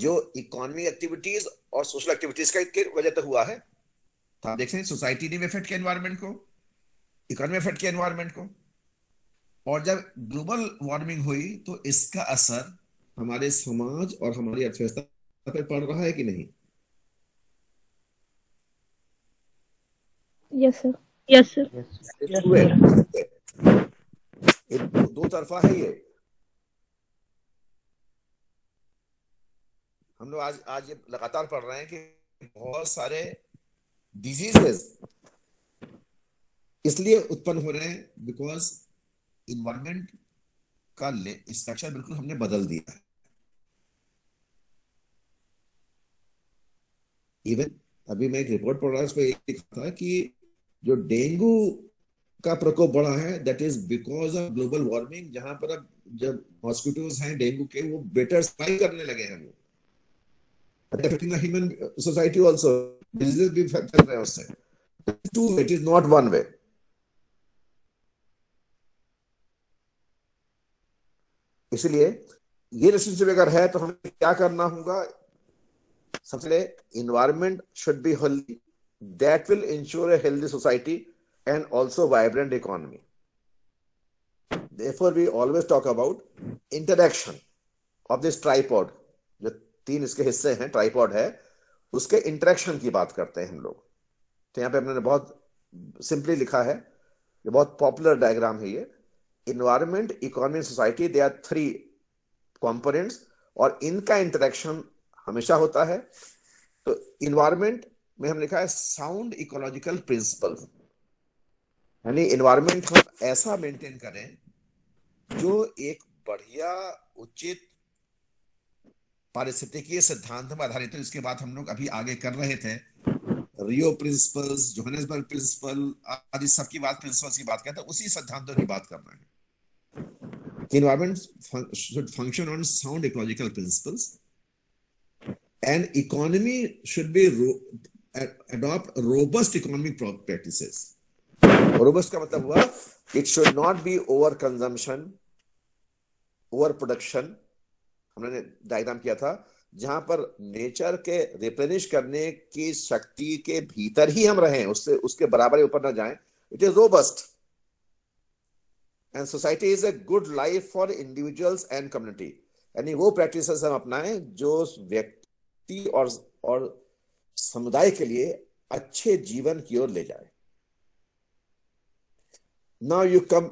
जो इकोनॉमिक एक्टिविटीज और सोशल एक्टिविटीज की वजह से हुआ है। तो आप देख सकते हैं सोसाइटी ने भी इफेक्ट किया एनवायरनमेंट को, इकोनॉमी इफेक्ट किया एनवायरनमेंट को, और जब ग्लोबल वार्मिंग हुई तो इसका असर हमारे समाज और हमारी अर्थव्यवस्था पर पड़ रहा है कि नहीं? Yes sir. Yes sir. दो तरफा है ये। हम लोग आज ये लगातार पढ़ रहे हैं कि बहुत सारे डिजीजेस इसलिए उत्पन्न हो रहे हैं बिकॉज इन्वायरमेंट का स्ट्रक्चर बिल्कुल हमने बदल दिया है। इवन अभी मैं एक रिपोर्ट पढ़ रहा हूं, उसमें ये लिखा था कि जो डेंगू का प्रकोप बढ़ा है that is because of global warming. जहां पर अब जब मॉस्किटोज हैं डेंगू के, वो बेटर सर्वाइव करने लगे हैं, वो affecting the human society also. Diseases भी फैल रहे हैं उससे। Two, it is not one way. इसलिए ये रिलेशनशिप अगर है तो हमें क्या करना होगा? सबसे पहले environment should be healthy. That will ensure a healthy society and also vibrant economy. Therefore, we always talk about interaction of this tripod. जो तीन इसके हिस्से हैं, ट्राइपॉड है, उसके इंटरेक्शन की बात करते हैं हम लोग। तो यहाँ पे हमने बहुत सिंपली लिखा है, ये बहुत पॉपुलर डायग्राम है ये। Environment, economy, society, they are three components और इनका इंटरेक्शन हमेशा होता है। तो इन्वायरमेंट में हम लिखा है साउंड इकोलॉजिकल प्रिंसिपल, यानी इन्वायरमेंट हम ऐसा मेंटेन करें जो एक बढ़िया उचित पारिस्थितिकीय सिद्धांत में आधारित है। इसके बाद हम लोग अभी आगे कर रहे थे रियो प्रिंसिपल्स, जोहानिसबर्ग प्रिंसिपल आदि सबकी बात, प्रिंसिपल्स की बात करते हैं, उसी सिद्धांतों की बात कर रहे हैं। Environment should function on sound ecological principles and economy should be adopt robust economic practices. Robust का मतलब हुआ it should not be over consumption, over production. हमने डायग्राम किया था जहां पर नेचर के रिप्लेनिश करने की शक्ति के भीतर ही हम रहें, उससे उसके बराबर ऊपर ना जाएं, it is robust and society is a good life for individuals and community. यानी वो प्रैक्टिसेस हम अपनाएं जो व्यक्ति और समुदाय के लिए अच्छे जीवन की ओर ले जाए। Now you come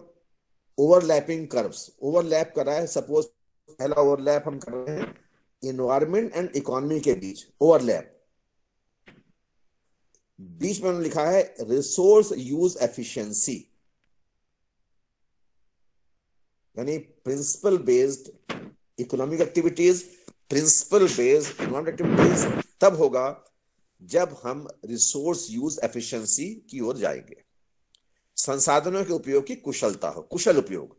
overlapping curves. Overlap कर रहा है, सपोज पहला ओवरलैप हम कर रहे हैं इन्वायरमेंट एंड इकोनॉमी के बीच, ओवरलैप। बीच में लिखा है रिसोर्स यूज एफिशिएंसी, यानी principle based economic activities, principle based environment activities तब होगा जब हम रिसोर्स यूज एफिशिएंसी की ओर जाएंगे, संसाधनों के उपयोग की कुशलता हो, कुशल उपयोग।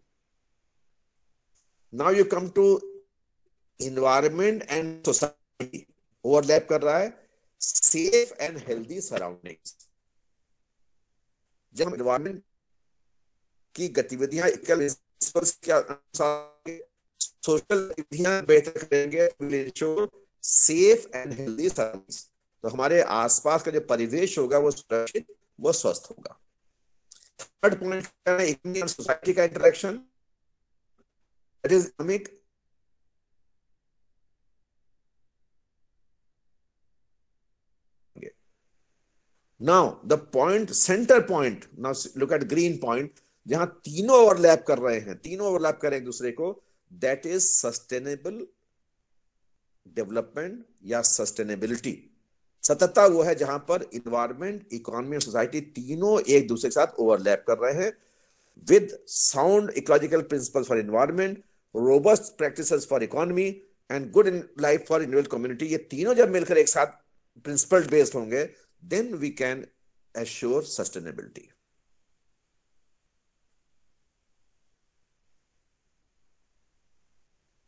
Now you come to environment and society, overlap कर रहा है सेफ एंड हेल्दी सराउंडिंग्स। जब हम इन्वायरमेंट की गतिविधियां के अनुसार सोशल गतिविधियां बेहतर करेंगे, सेफ एंड हेल्दी सराउंडिंग्स, तो हमारे आसपास का जो परिवेश होगा वो सुरक्षित, वो स्वस्थ होगा। थर्ड पॉइंट है इकोनॉमी और सोसाइटी का interaction, that is economic now the point, centre point, now look at green point, जहां तीनों ओवरलैप कर रहे हैं, तीनों ओवरलैप कर रहे हैं एक दूसरे को, दैट इज सस्टेनेबल डेवलपमेंट या सस्टेनेबिलिटी। सततता वो है जहां पर इन्वायरमेंट, इकोनॉमी और सोसाइटी तीनों एक दूसरे के साथ ओवरलैप कर रहे हैं with sound ecological principles for environment, robust practices for economy and good in life for individual community. ये तीनों जब मिलकर एक साथ प्रिंसिपल बेस्ड होंगे, then we can assure sustainability.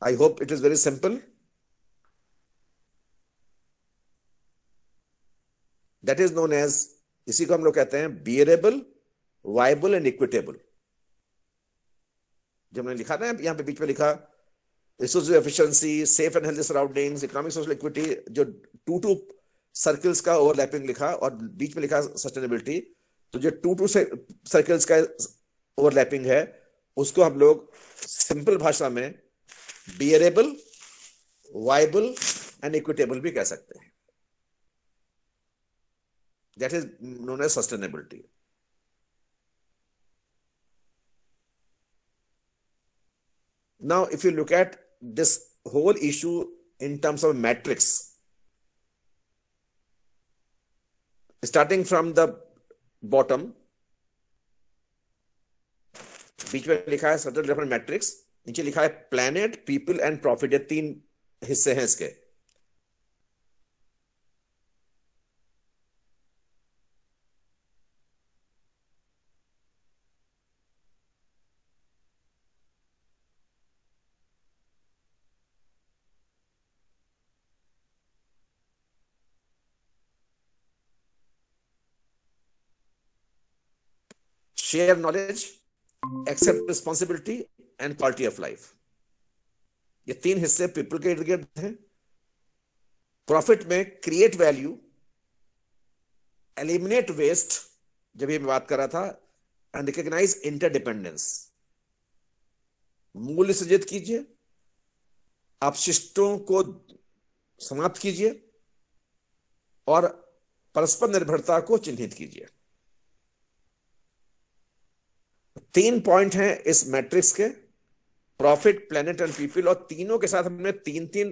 I hope it is very simple. That is known as, इसी को हम लोग कहते हैं bearable, viable and equitable. जब मैंने लिखा ना यहां पे बीच में लिखा resource efficiency, safe and healthy surroundings, economic social equity, जो टू सर्कल्स का ओवरलैपिंग लिखा और बीच में लिखा सस्टेनेबिलिटी, तो जो टू सर्कल्स का ओवरलैपिंग है उसको हम लोग सिंपल भाषा में bearable, viable and equitable भी कह सकते हैं। That is known as sustainability. Now, if you look at this whole issue in terms of matrix, starting from the bottom, बीच में लिखा है सर्टेन डेवलपमेंट मैट्रिक्स, नीचे लिखा है प्लैनेट, पीपल एंड प्रॉफिट, ये तीन हिस्से हैं इसके। Share knowledge, accept responsibility and quality of life, ये तीन हिस्से पीपल के इर्द गिर्द हैं। प्रॉफिट में क्रिएट वैल्यू, एलिमिनेट वेस्ट, जब ये मैं बात कर रहा था, एंड रिकॉग्नाइज इंटरडिपेंडेंस, मूल्य सृजित कीजिए, अपशिष्टों को समाप्त कीजिए और परस्पर निर्भरता को चिन्हित कीजिए। तीन पॉइंट हैं इस मैट्रिक्स के, प्रॉफिट, प्लैनेट एंड पीपल, और तीनों के साथ हमने तीन तीन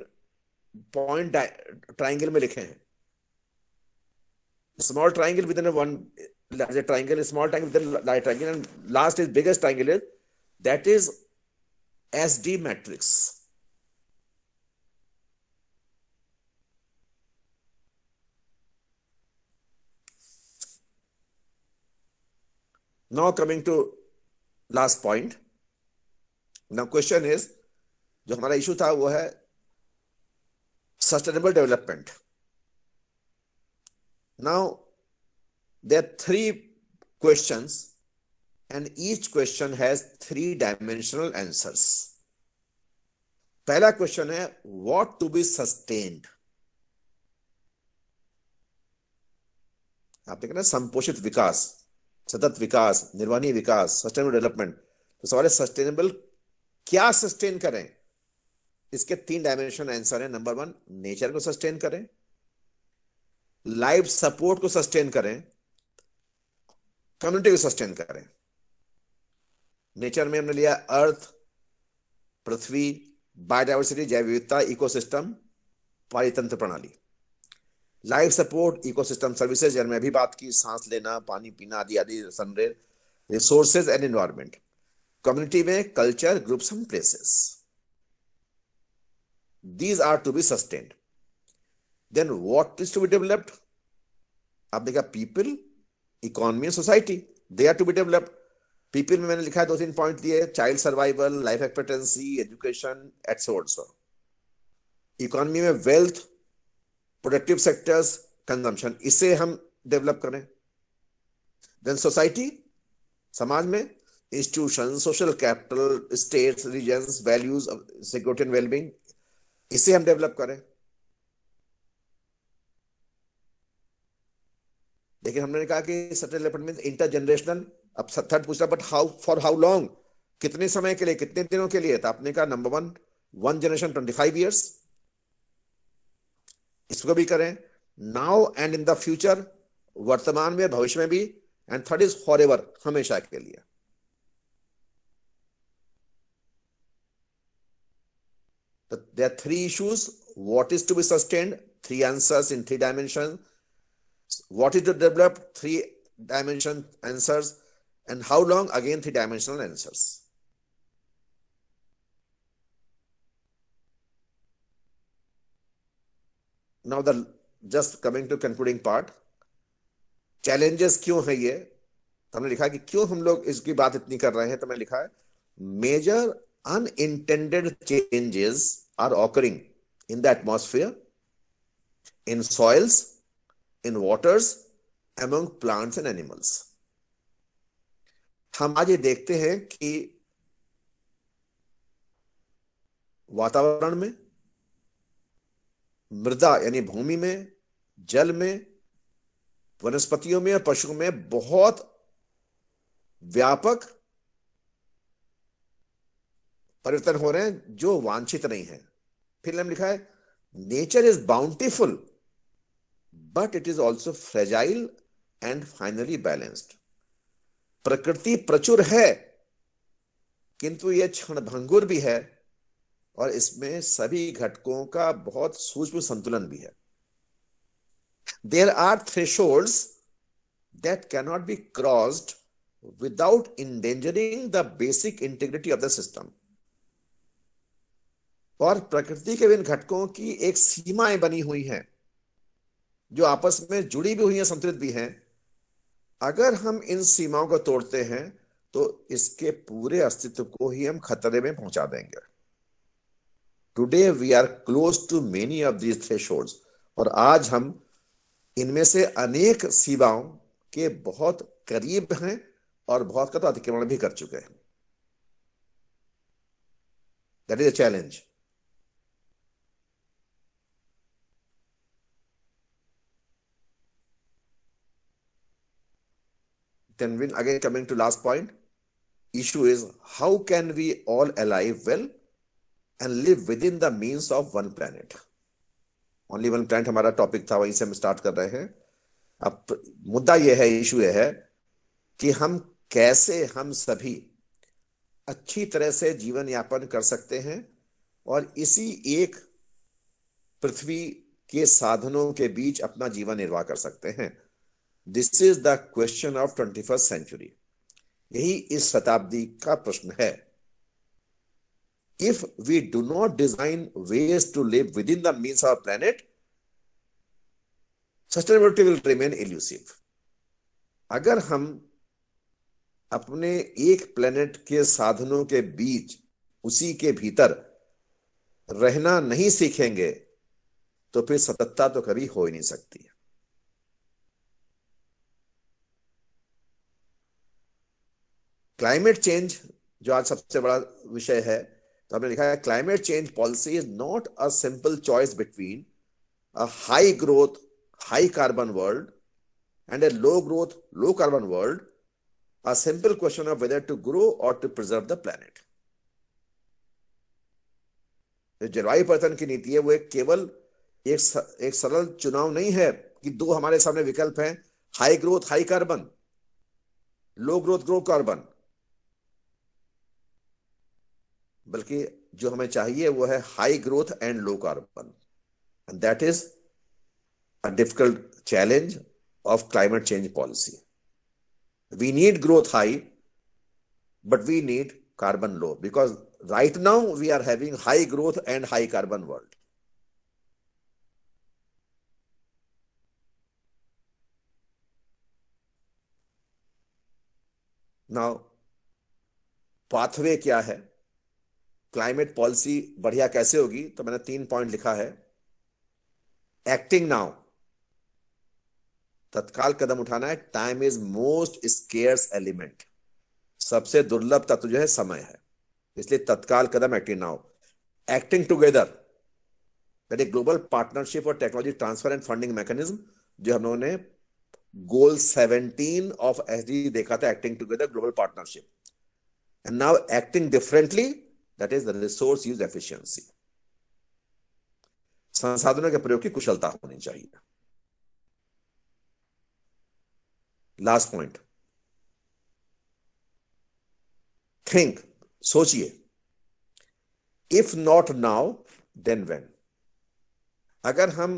पॉइंट ट्राइंगल में लिखे हैं। Small triangle with in one larger triangle, small triangle with in larger triangle, and last is biggest triangle, is that is SD matrix. Now coming to last point. Now question is, जो हमारा issue था वो है sustainable development. Now there are 3 questions and each question has 3-dimensional answers. पहला question है what to be sustained. आप देख रहे हैं संपोषित विकास, सतत विकास, निर्वहनीय विकास, सस्टेनेबल डेवलपमेंट। तो सवाल है सस्टेनेबल क्या सस्टेन करें। इसके 3 डायमेंशन आंसर है। नंबर 1 नेचर को सस्टेन करें, लाइफ सपोर्ट को सस्टेन करें, कम्युनिटी को सस्टेन करें। नेचर में हमने लिया अर्थ, पृथ्वी, बायोडाइवर्सिटी, जैव विविधता, इकोसिस्टम, पारितंत्र प्रणाली। लाइफ सपोर्ट, इकोसिस्टम सर्विसेज, यानी मैं भी बात की, सांस लेना, पानी पीना आदि आदि, sunrays, resources and environment. Community में culture, groups and places. These are to be sustained. Then what is to be developed? आपने कहा people, economy, society, they are to be developed. People में मैंने लिखा है 2-3 पॉइंट दिए, child survival, life expectancy, education, etcetera. Economy में wealth, productive sectors, consumption, इसे हम डेवलप करें। देन सोसाइटी, समाज में institution, social capital, states, regions, values, security and wellbeing, इसे हम डेवलप करें। लेकिन हमने कहा कि सस्टेनेबल डेवलपमेंट इंटरजेनरेशनल। अब थर्ड पूछा but how, for how long, कितने समय के लिए, कितने दिनों के लिए। तो आपने कहा नंबर 1 जनरेशन 25 ईयर्स, इसको भी करें। Now and in the future, वर्तमान में, भविष्य में भी। And third is for ever, हमेशा के लिए। There are 3 issues. What is to be sustained? 3 answers in 3 dimensions. What is to develop? 3 dimension answers. And how long? Again 3 dimensional answers. Now just coming to concluding part. Challenges क्यों है ये? तो हमने लिखा कि क्यों हम लोग इसकी बात इतनी कर रहे हैं। तो मैंने लिखा है major unintended changes are occurring in the atmosphere, in soils, in waters, among plants and animals. हम आज ये देखते हैं कि वातावरण में, मृदा यानी भूमि में, जल में, वनस्पतियों में और पशुओं में बहुत व्यापक परिवर्तन हो रहे हैं जो वांछित नहीं है। फिर हमने लिखा है nature is bountiful but it is also fragile and finally balanced. प्रकृति प्रचुर है किंतु यह क्षणभंगुर भी है और इसमें सभी घटकों का बहुत सूक्ष्म संतुलन भी है। There are thresholds that cannot be crossed without endangering the basic integrity of the system. और प्रकृति के विभिन्न घटकों की एक सीमाएं बनी हुई हैं जो आपस में जुड़ी भी हुई हैं, संतुलित भी हैं। अगर हम इन सीमाओं को तोड़ते हैं तो इसके पूरे अस्तित्व को ही हम खतरे में पहुंचा देंगे। Today we are close to many of these thresholds. और आज हम इनमें से अनेक सीमाओं के बहुत करीब हैं और बहुत का तो अतिक्रमण भी कर चुके हैं। That is a challenge. Then when again coming to last point, issue is how can we all alive well and live within the means of one planet. Only one planet हमारा टॉपिक था, वहीं से हम start कर रहे हैं। अब मुद्दा यह है, इशू यह है कि हम कैसे हम सभी अच्छी तरह से जीवन यापन कर सकते हैं और इसी एक पृथ्वी के साधनों के बीच अपना जीवन निर्वाह कर सकते हैं। This is the question of 21st century. यही इस शताब्दी का प्रश्न है। If we do not design ways to live within the means of our planet, sustainability will remain elusive. अगर हम अपने एक प्लेनेट के साधनों के बीच, उसी के भीतर रहना नहीं सीखेंगे तो फिर सततता तो कभी हो ही नहीं सकती। क्लाइमेट चेंज जो आज सबसे बड़ा विषय है, तो हमने लिखा है climate change policy is not a simple choice between a high growth high carbon world and a low growth low carbon world, a simple question of whether to grow or to preserve the planet. जलवायु परिवर्तन की नीति है वो एक केवल एक सरल चुनाव नहीं है कि दो हमारे सामने विकल्प हैं, high growth high carbon, low growth grow carbon, बल्कि जो हमें चाहिए वो है high growth and low carbon. And that is a difficult challenge of climate change policy. We need growth high but we need carbon low, because right now we are having high growth and high carbon world. Now pathway क्या है, climate policy बढ़िया कैसे होगी, तो मैंने 3 point लिखा है। Acting now, तत्काल कदम उठाना है। Time is most scarce element, सबसे दुर्लभ तत्व जो है समय है, इसलिए तत्काल कदम acting now. Acting together, that is global partnership और technology transfer and funding mechanism, जो हम लोगों ने गोल 17 ऑफ एसडी देखा था, acting together global partnership. And now acting differently, that is the resource use efficiency, संसाधनों के प्रयोग की कुशलता होनी चाहिए। लास्ट पॉइंट, थिंक, सोचिए, if not now then when. अगर हम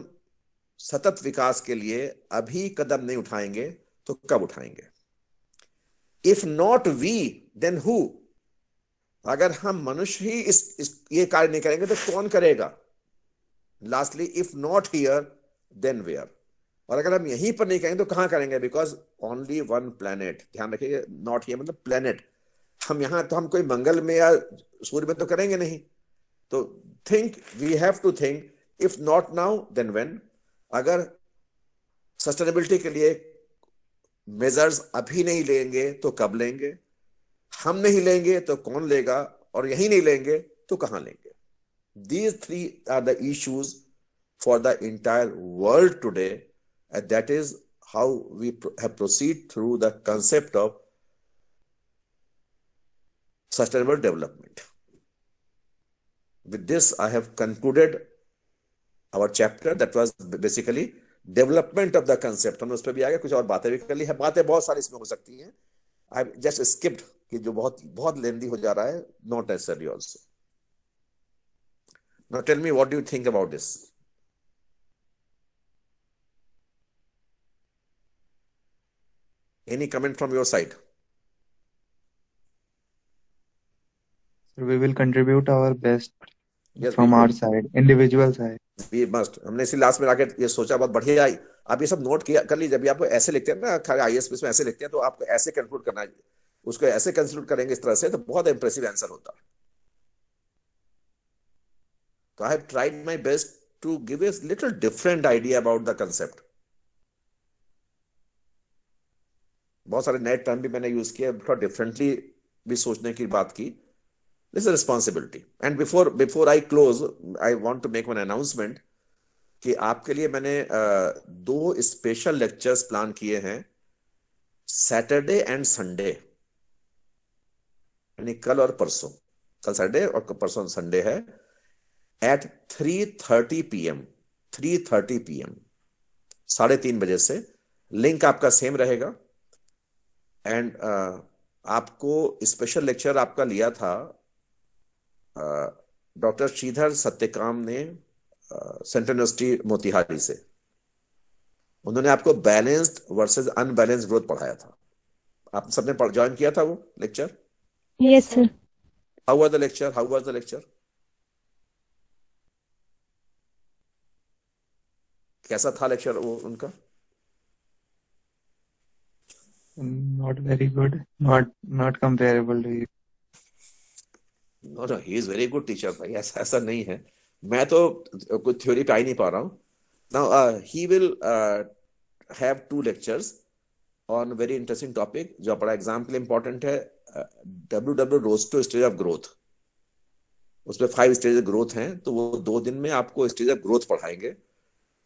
सतत विकास के लिए अभी कदम नहीं उठाएंगे तो कब उठाएंगे? If not we then who, अगर हम मनुष्य ही ये कार्य नहीं करेंगे तो कौन करेगा? Lastly, if not here then where, और अगर हम यहीं पर नहीं करेंगे तो कहां करेंगे? बिकॉज ओनली वन प्लेनेट, ध्यान रखिए, नॉट हियर मतलब प्लेनेट। हम यहां तो हम कोई मंगल में या सूर्य में तो करेंगे नहीं। तो think, we have to think, if not now then when. अगर सस्टेनेबिलिटी के लिए मेजर्स अभी नहीं लेंगे तो कब लेंगे? हम नहीं लेंगे तो कौन लेगा? और यही नहीं लेंगे तो कहां लेंगे? These three are the issues for the entire world today, and that is how we have proceed through the concept of sustainable development. With this, I have concluded our chapter that was basically development of the concept. हमने उस पर भी आ गए, कुछ और बातें भी कर ली है। बातें बहुत सारी इसमें हो सकती हैं। I just skipped कि जो बहुत लेंदी हो जा रहा है, not necessarily also. Now tell me, what do you think about this? Any comment from your side? We will contribute our best Yes, from our बिल्कुल, side, individual side. we must. हमने इसी लास्ट में आके ये सोचा, बहुत बढ़िया आई। आप ये सब नोट किया कर लीजिए। जब भी आपको ऐसे लिखते हैं ना, खाली आईएएस में ऐसे लिखते हैं, तो आपको ऐसे कंक्लूड करना है, उसको ऐसे कंक्लूड करेंगे इस तरह से, तो बहुत इंप्रेसिव आंसर होता है। So I have tried my best to give a little different idea about the concept. बहुत सारे नए टर्म भी मैंने यूज किए, थोड़ा डिफरेंटली भी सोचने की बात की। This is a responsibility. And before I close, I want to make one announcement कि आपके लिए मैंने 2 स्पेशल लेक्चर्स प्लान किए हैं, सैटरडे एंड संडे, यानी कल और परसों। कल सैटरडे और परसों संडे है, at 3:30 PM, 3:30 PM, 3:30 बजे से। लिंक आपका सेम रहेगा। एंड आपको स्पेशल लेक्चर आपका लिया था डॉक्टर श्रीधर सत्यकाम ने, सेंट्रल यूनिवर्सिटी मोतिहारी से। उन्होंने आपको बैलेंस्ड वर्सेस अनबैलेंस्ड ग्रोथ पढ़ाया था। आप सबने ज्वाइन किया था वो lecture? Yes sir. How was the lecture? How was the lecture? कैसा था लेक्चर वो उनका? Not very good, not comparable to you. No no, he is very good teacher भाई, ऐसा नहीं है। मैं तो कोई थ्योरी पे आ ही नहीं पा रहा हूँ। Now he will have 2 lectures on very interesting topic, जो बड़ा एग्जाम के लिए इंपॉर्टेंट है, W.W. Rostow stage of growth. उसमें 5 स्टेज ग्रोथ हैं, तो वो 2 दिन में आपको स्टेज ऑफ ग्रोथ पढ़ाएंगे,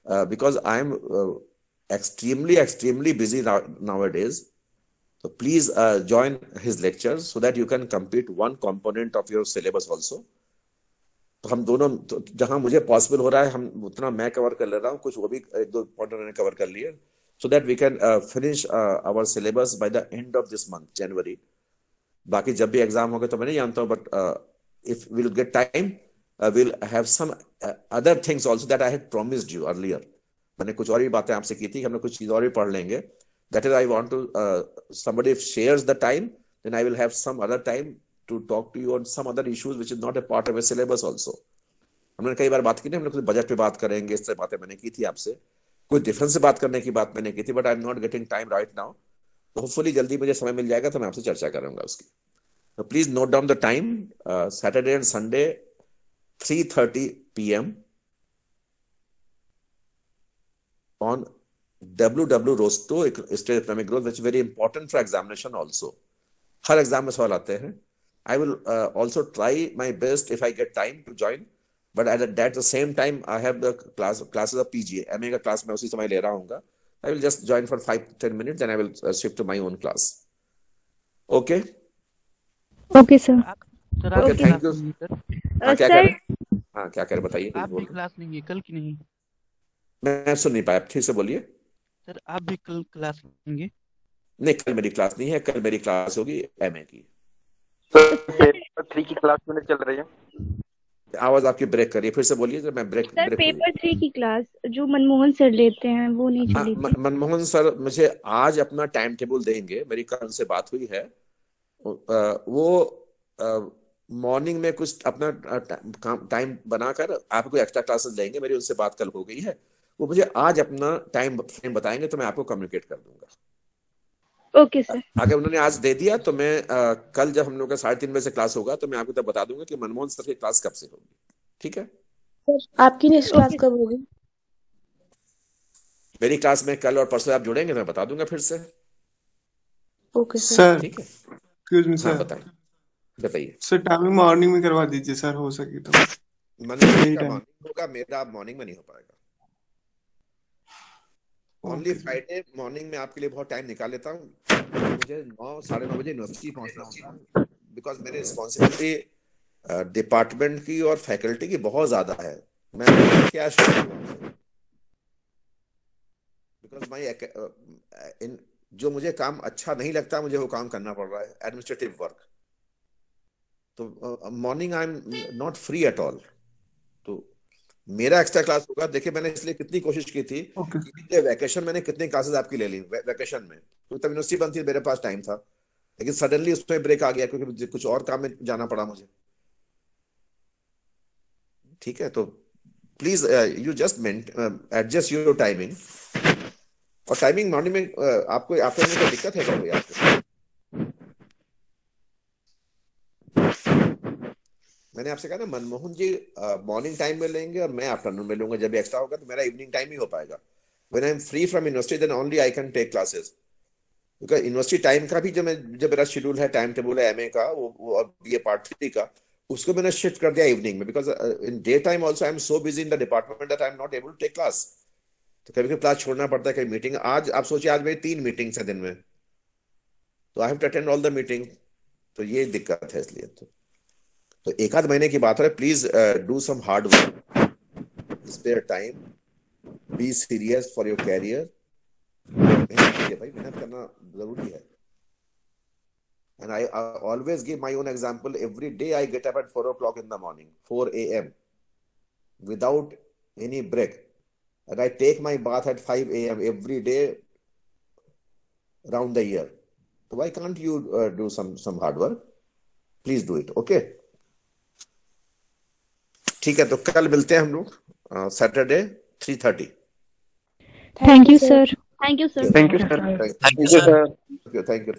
because I am extremely busy nowadays. So please join his lectures so that you can complete one component of your syllabus also. तो हम दोनों तो जहां मुझे पॉसिबल हो रहा है हम उतना मैं कवर कर ले रहा हूँ, कुछ वो भी 1-2 पॉइंट उन्होंने कवर कर लिए, so that we can finish our syllabus by the end of this month, January. बाकी जब भी एग्जाम होगा तो मैं नहीं जानता हूँ, but if we'll get time, we'll have some other things also that I had promised you earlier. मैंने कुछ और भी बातें आपसे की थी, हम लोग कुछ चीज और भी पढ़ लेंगे. That is, I want to somebody if shares the time, then I will have some other time to talk to you on some other issues which is not a part of a syllabus also. हमने कई बार बात की ना, हम लोग कुछ budget पे बात करेंगे, इस तरह बातें मैंने की थी आपसे, कोई डिफरेंस से बात करने की बात मैंने की थी, but I am not getting time right now. तो होपफुली जल्दी मुझे समय मिल जाएगा तो मैं आपसे चर्चा करूंगा उसकी. तो please note down the time, Saturday and Sunday 3:30 PM on WW-Rosto State Economic Growth, which is very important for examination also. Her exam में सवाल आते हैं. I will also try my best if I get time to join, but at the same time I have the classes of PGA, MA का class मैं उसी समय ले रहा हूँगा. I will just join for 5-10 minutes, then I will shift to my own class. Okay? Okay sir. Sir आप Okay, भी thank class you. लेंगे sir? हाँ क्या सर कह रहे हैं? हाँ क्या कह रहे बताइए, कुछ आप भी बोल. क्लास लेंगे कल की नहीं? मैं सुन नहीं पाया, ठीक से बोलिए. सर आप भी कल क्लास लेंगे? नहीं, कल मेरी क्लास नहीं है, कल मेरी क्लास होगी MA की. सर पेपर 3 की क्लास मैंने चल रही है. आवाज आपकी ब्रेक कर रही है, फिर से बोलिए. जब मैं ब्रेक सर ब्रेक हुई. पेपर 3 की क्लास जो मनमोहन सर लेते हैं वो नहीं हाँ, चली थी. मनमोहन सर मुझे आज अपना टाइम टेबल देंगे, मेरी कल से बात हुई है. वो मॉर्निंग में कुछ अपना टाइम बनाकर आपको एक्स्ट्रा क्लासेस लेंगे, मेरी उनसे बात कल हो गई है. वो मुझे आज अपना टाइम फ्रेम बताएंगे तो मैं आपको कम्युनिकेट कर दूंगा. Okay sir. अगर उन्होंने आज दे दिया तो मैं कल जब हम लोग का 3:30 बजे से क्लास होगा तो मैं आपको तब बता दूंगा कि मनमोहन सर की क्लास कब से होगी. ठीक है? आपकी नेक्स्ट क्लास कब होगी? मेरी क्लास में कल और परसों आप जुड़ेंगे, मैं बता दूंगा फिर से. Okay sir. सर ठीक है? एक्सक्यूज मी हाँ सर. बताइए. सर टाइमिंग मॉर्निंग में करवा दीजिए सर, हो सके तो. मनमोहन यही का टाइम. मॉर्निंग होगा, मेरा मॉर्निंग में नहीं हो पाएगा. Only okay. फ्राइडे मॉर्निंग में आपके लिए बहुत टाइम निकाल लेता हूँ. मुझे 9-9:30 बजे यूनिवर्सिटी पहुंचना होता है, बिकॉज मेरी रिस्पॉन्सिबिलिटी डिपार्टमेंट की और फैकल्टी की बहुत ज्यादा है. मैं क्या बिकॉज माई जो मुझे काम अच्छा नहीं लगता, मुझे वो काम करना पड़ रहा है, एडमिनिस्ट्रेटिव वर्क. तो morning I am not free at all. तो मेरा एक्स्ट्रा क्लास होगा. देखिए मैंने इसलिए कितनी कोशिश की थी ओके. कि वैकेशन मैंने कितनी क्लासेस आपकी ले ली वैकेशन में, तो तब यूनिवर्सिटी बंद थी, मेरे पास टाइम था, लेकिन सडनली उसमें ब्रेक आ गया क्योंकि कुछ और काम में जाना पड़ा मुझे. ठीक है? तो please you just adjust your timing. और टाइमिंग मॉर्निंग में आपको कोई दिक्कत है क्या कोई आपको? मैंने आपसे कहा ना, मनमोहन जी मॉर्निंग टाइम में लेंगे और मैं आफ्टरनून में लूंगा. जब भी एक्स्ट्रा होगा तो मेरा इवनिंग टाइम ही हो पाएगा. When I am free from university then only I can take classes. Because university time का भी जो मेरा शेड्यूल है, टाइम टेबल है MA का वो और BA पार्ट 3 का, उसको मैंने शिफ्ट कर दिया इवनिंग में. Because in day time also I am so busy in the department that I am not able to take class. तो कभी कभी क्लास छोड़ना पड़ता है, कभी मीटिंग. आज आप सोचिए, आज मेरी 3 मीटिंग्स है दिन में, तो I have to attend all the meeting. तो ये दिक्कत है. इसलिए तो 1-8 महीने की बात है. Please do some hard work, spare time, be serious for your career. भाई मेहनत करना जरूरी है. And I always give my own example. Every day I get up at 4 o'clock in the morning, 4 AM, without any break, and I take my bath at 5 AM every day around the year. So why can't you do some hard work? Please do it. Okay? ठीक है, तो कल मिलते हैं हम लोग Saturday 3:30. Thank you sir. Thank you sir. Thank you sir. Thank you, sir. Thank you.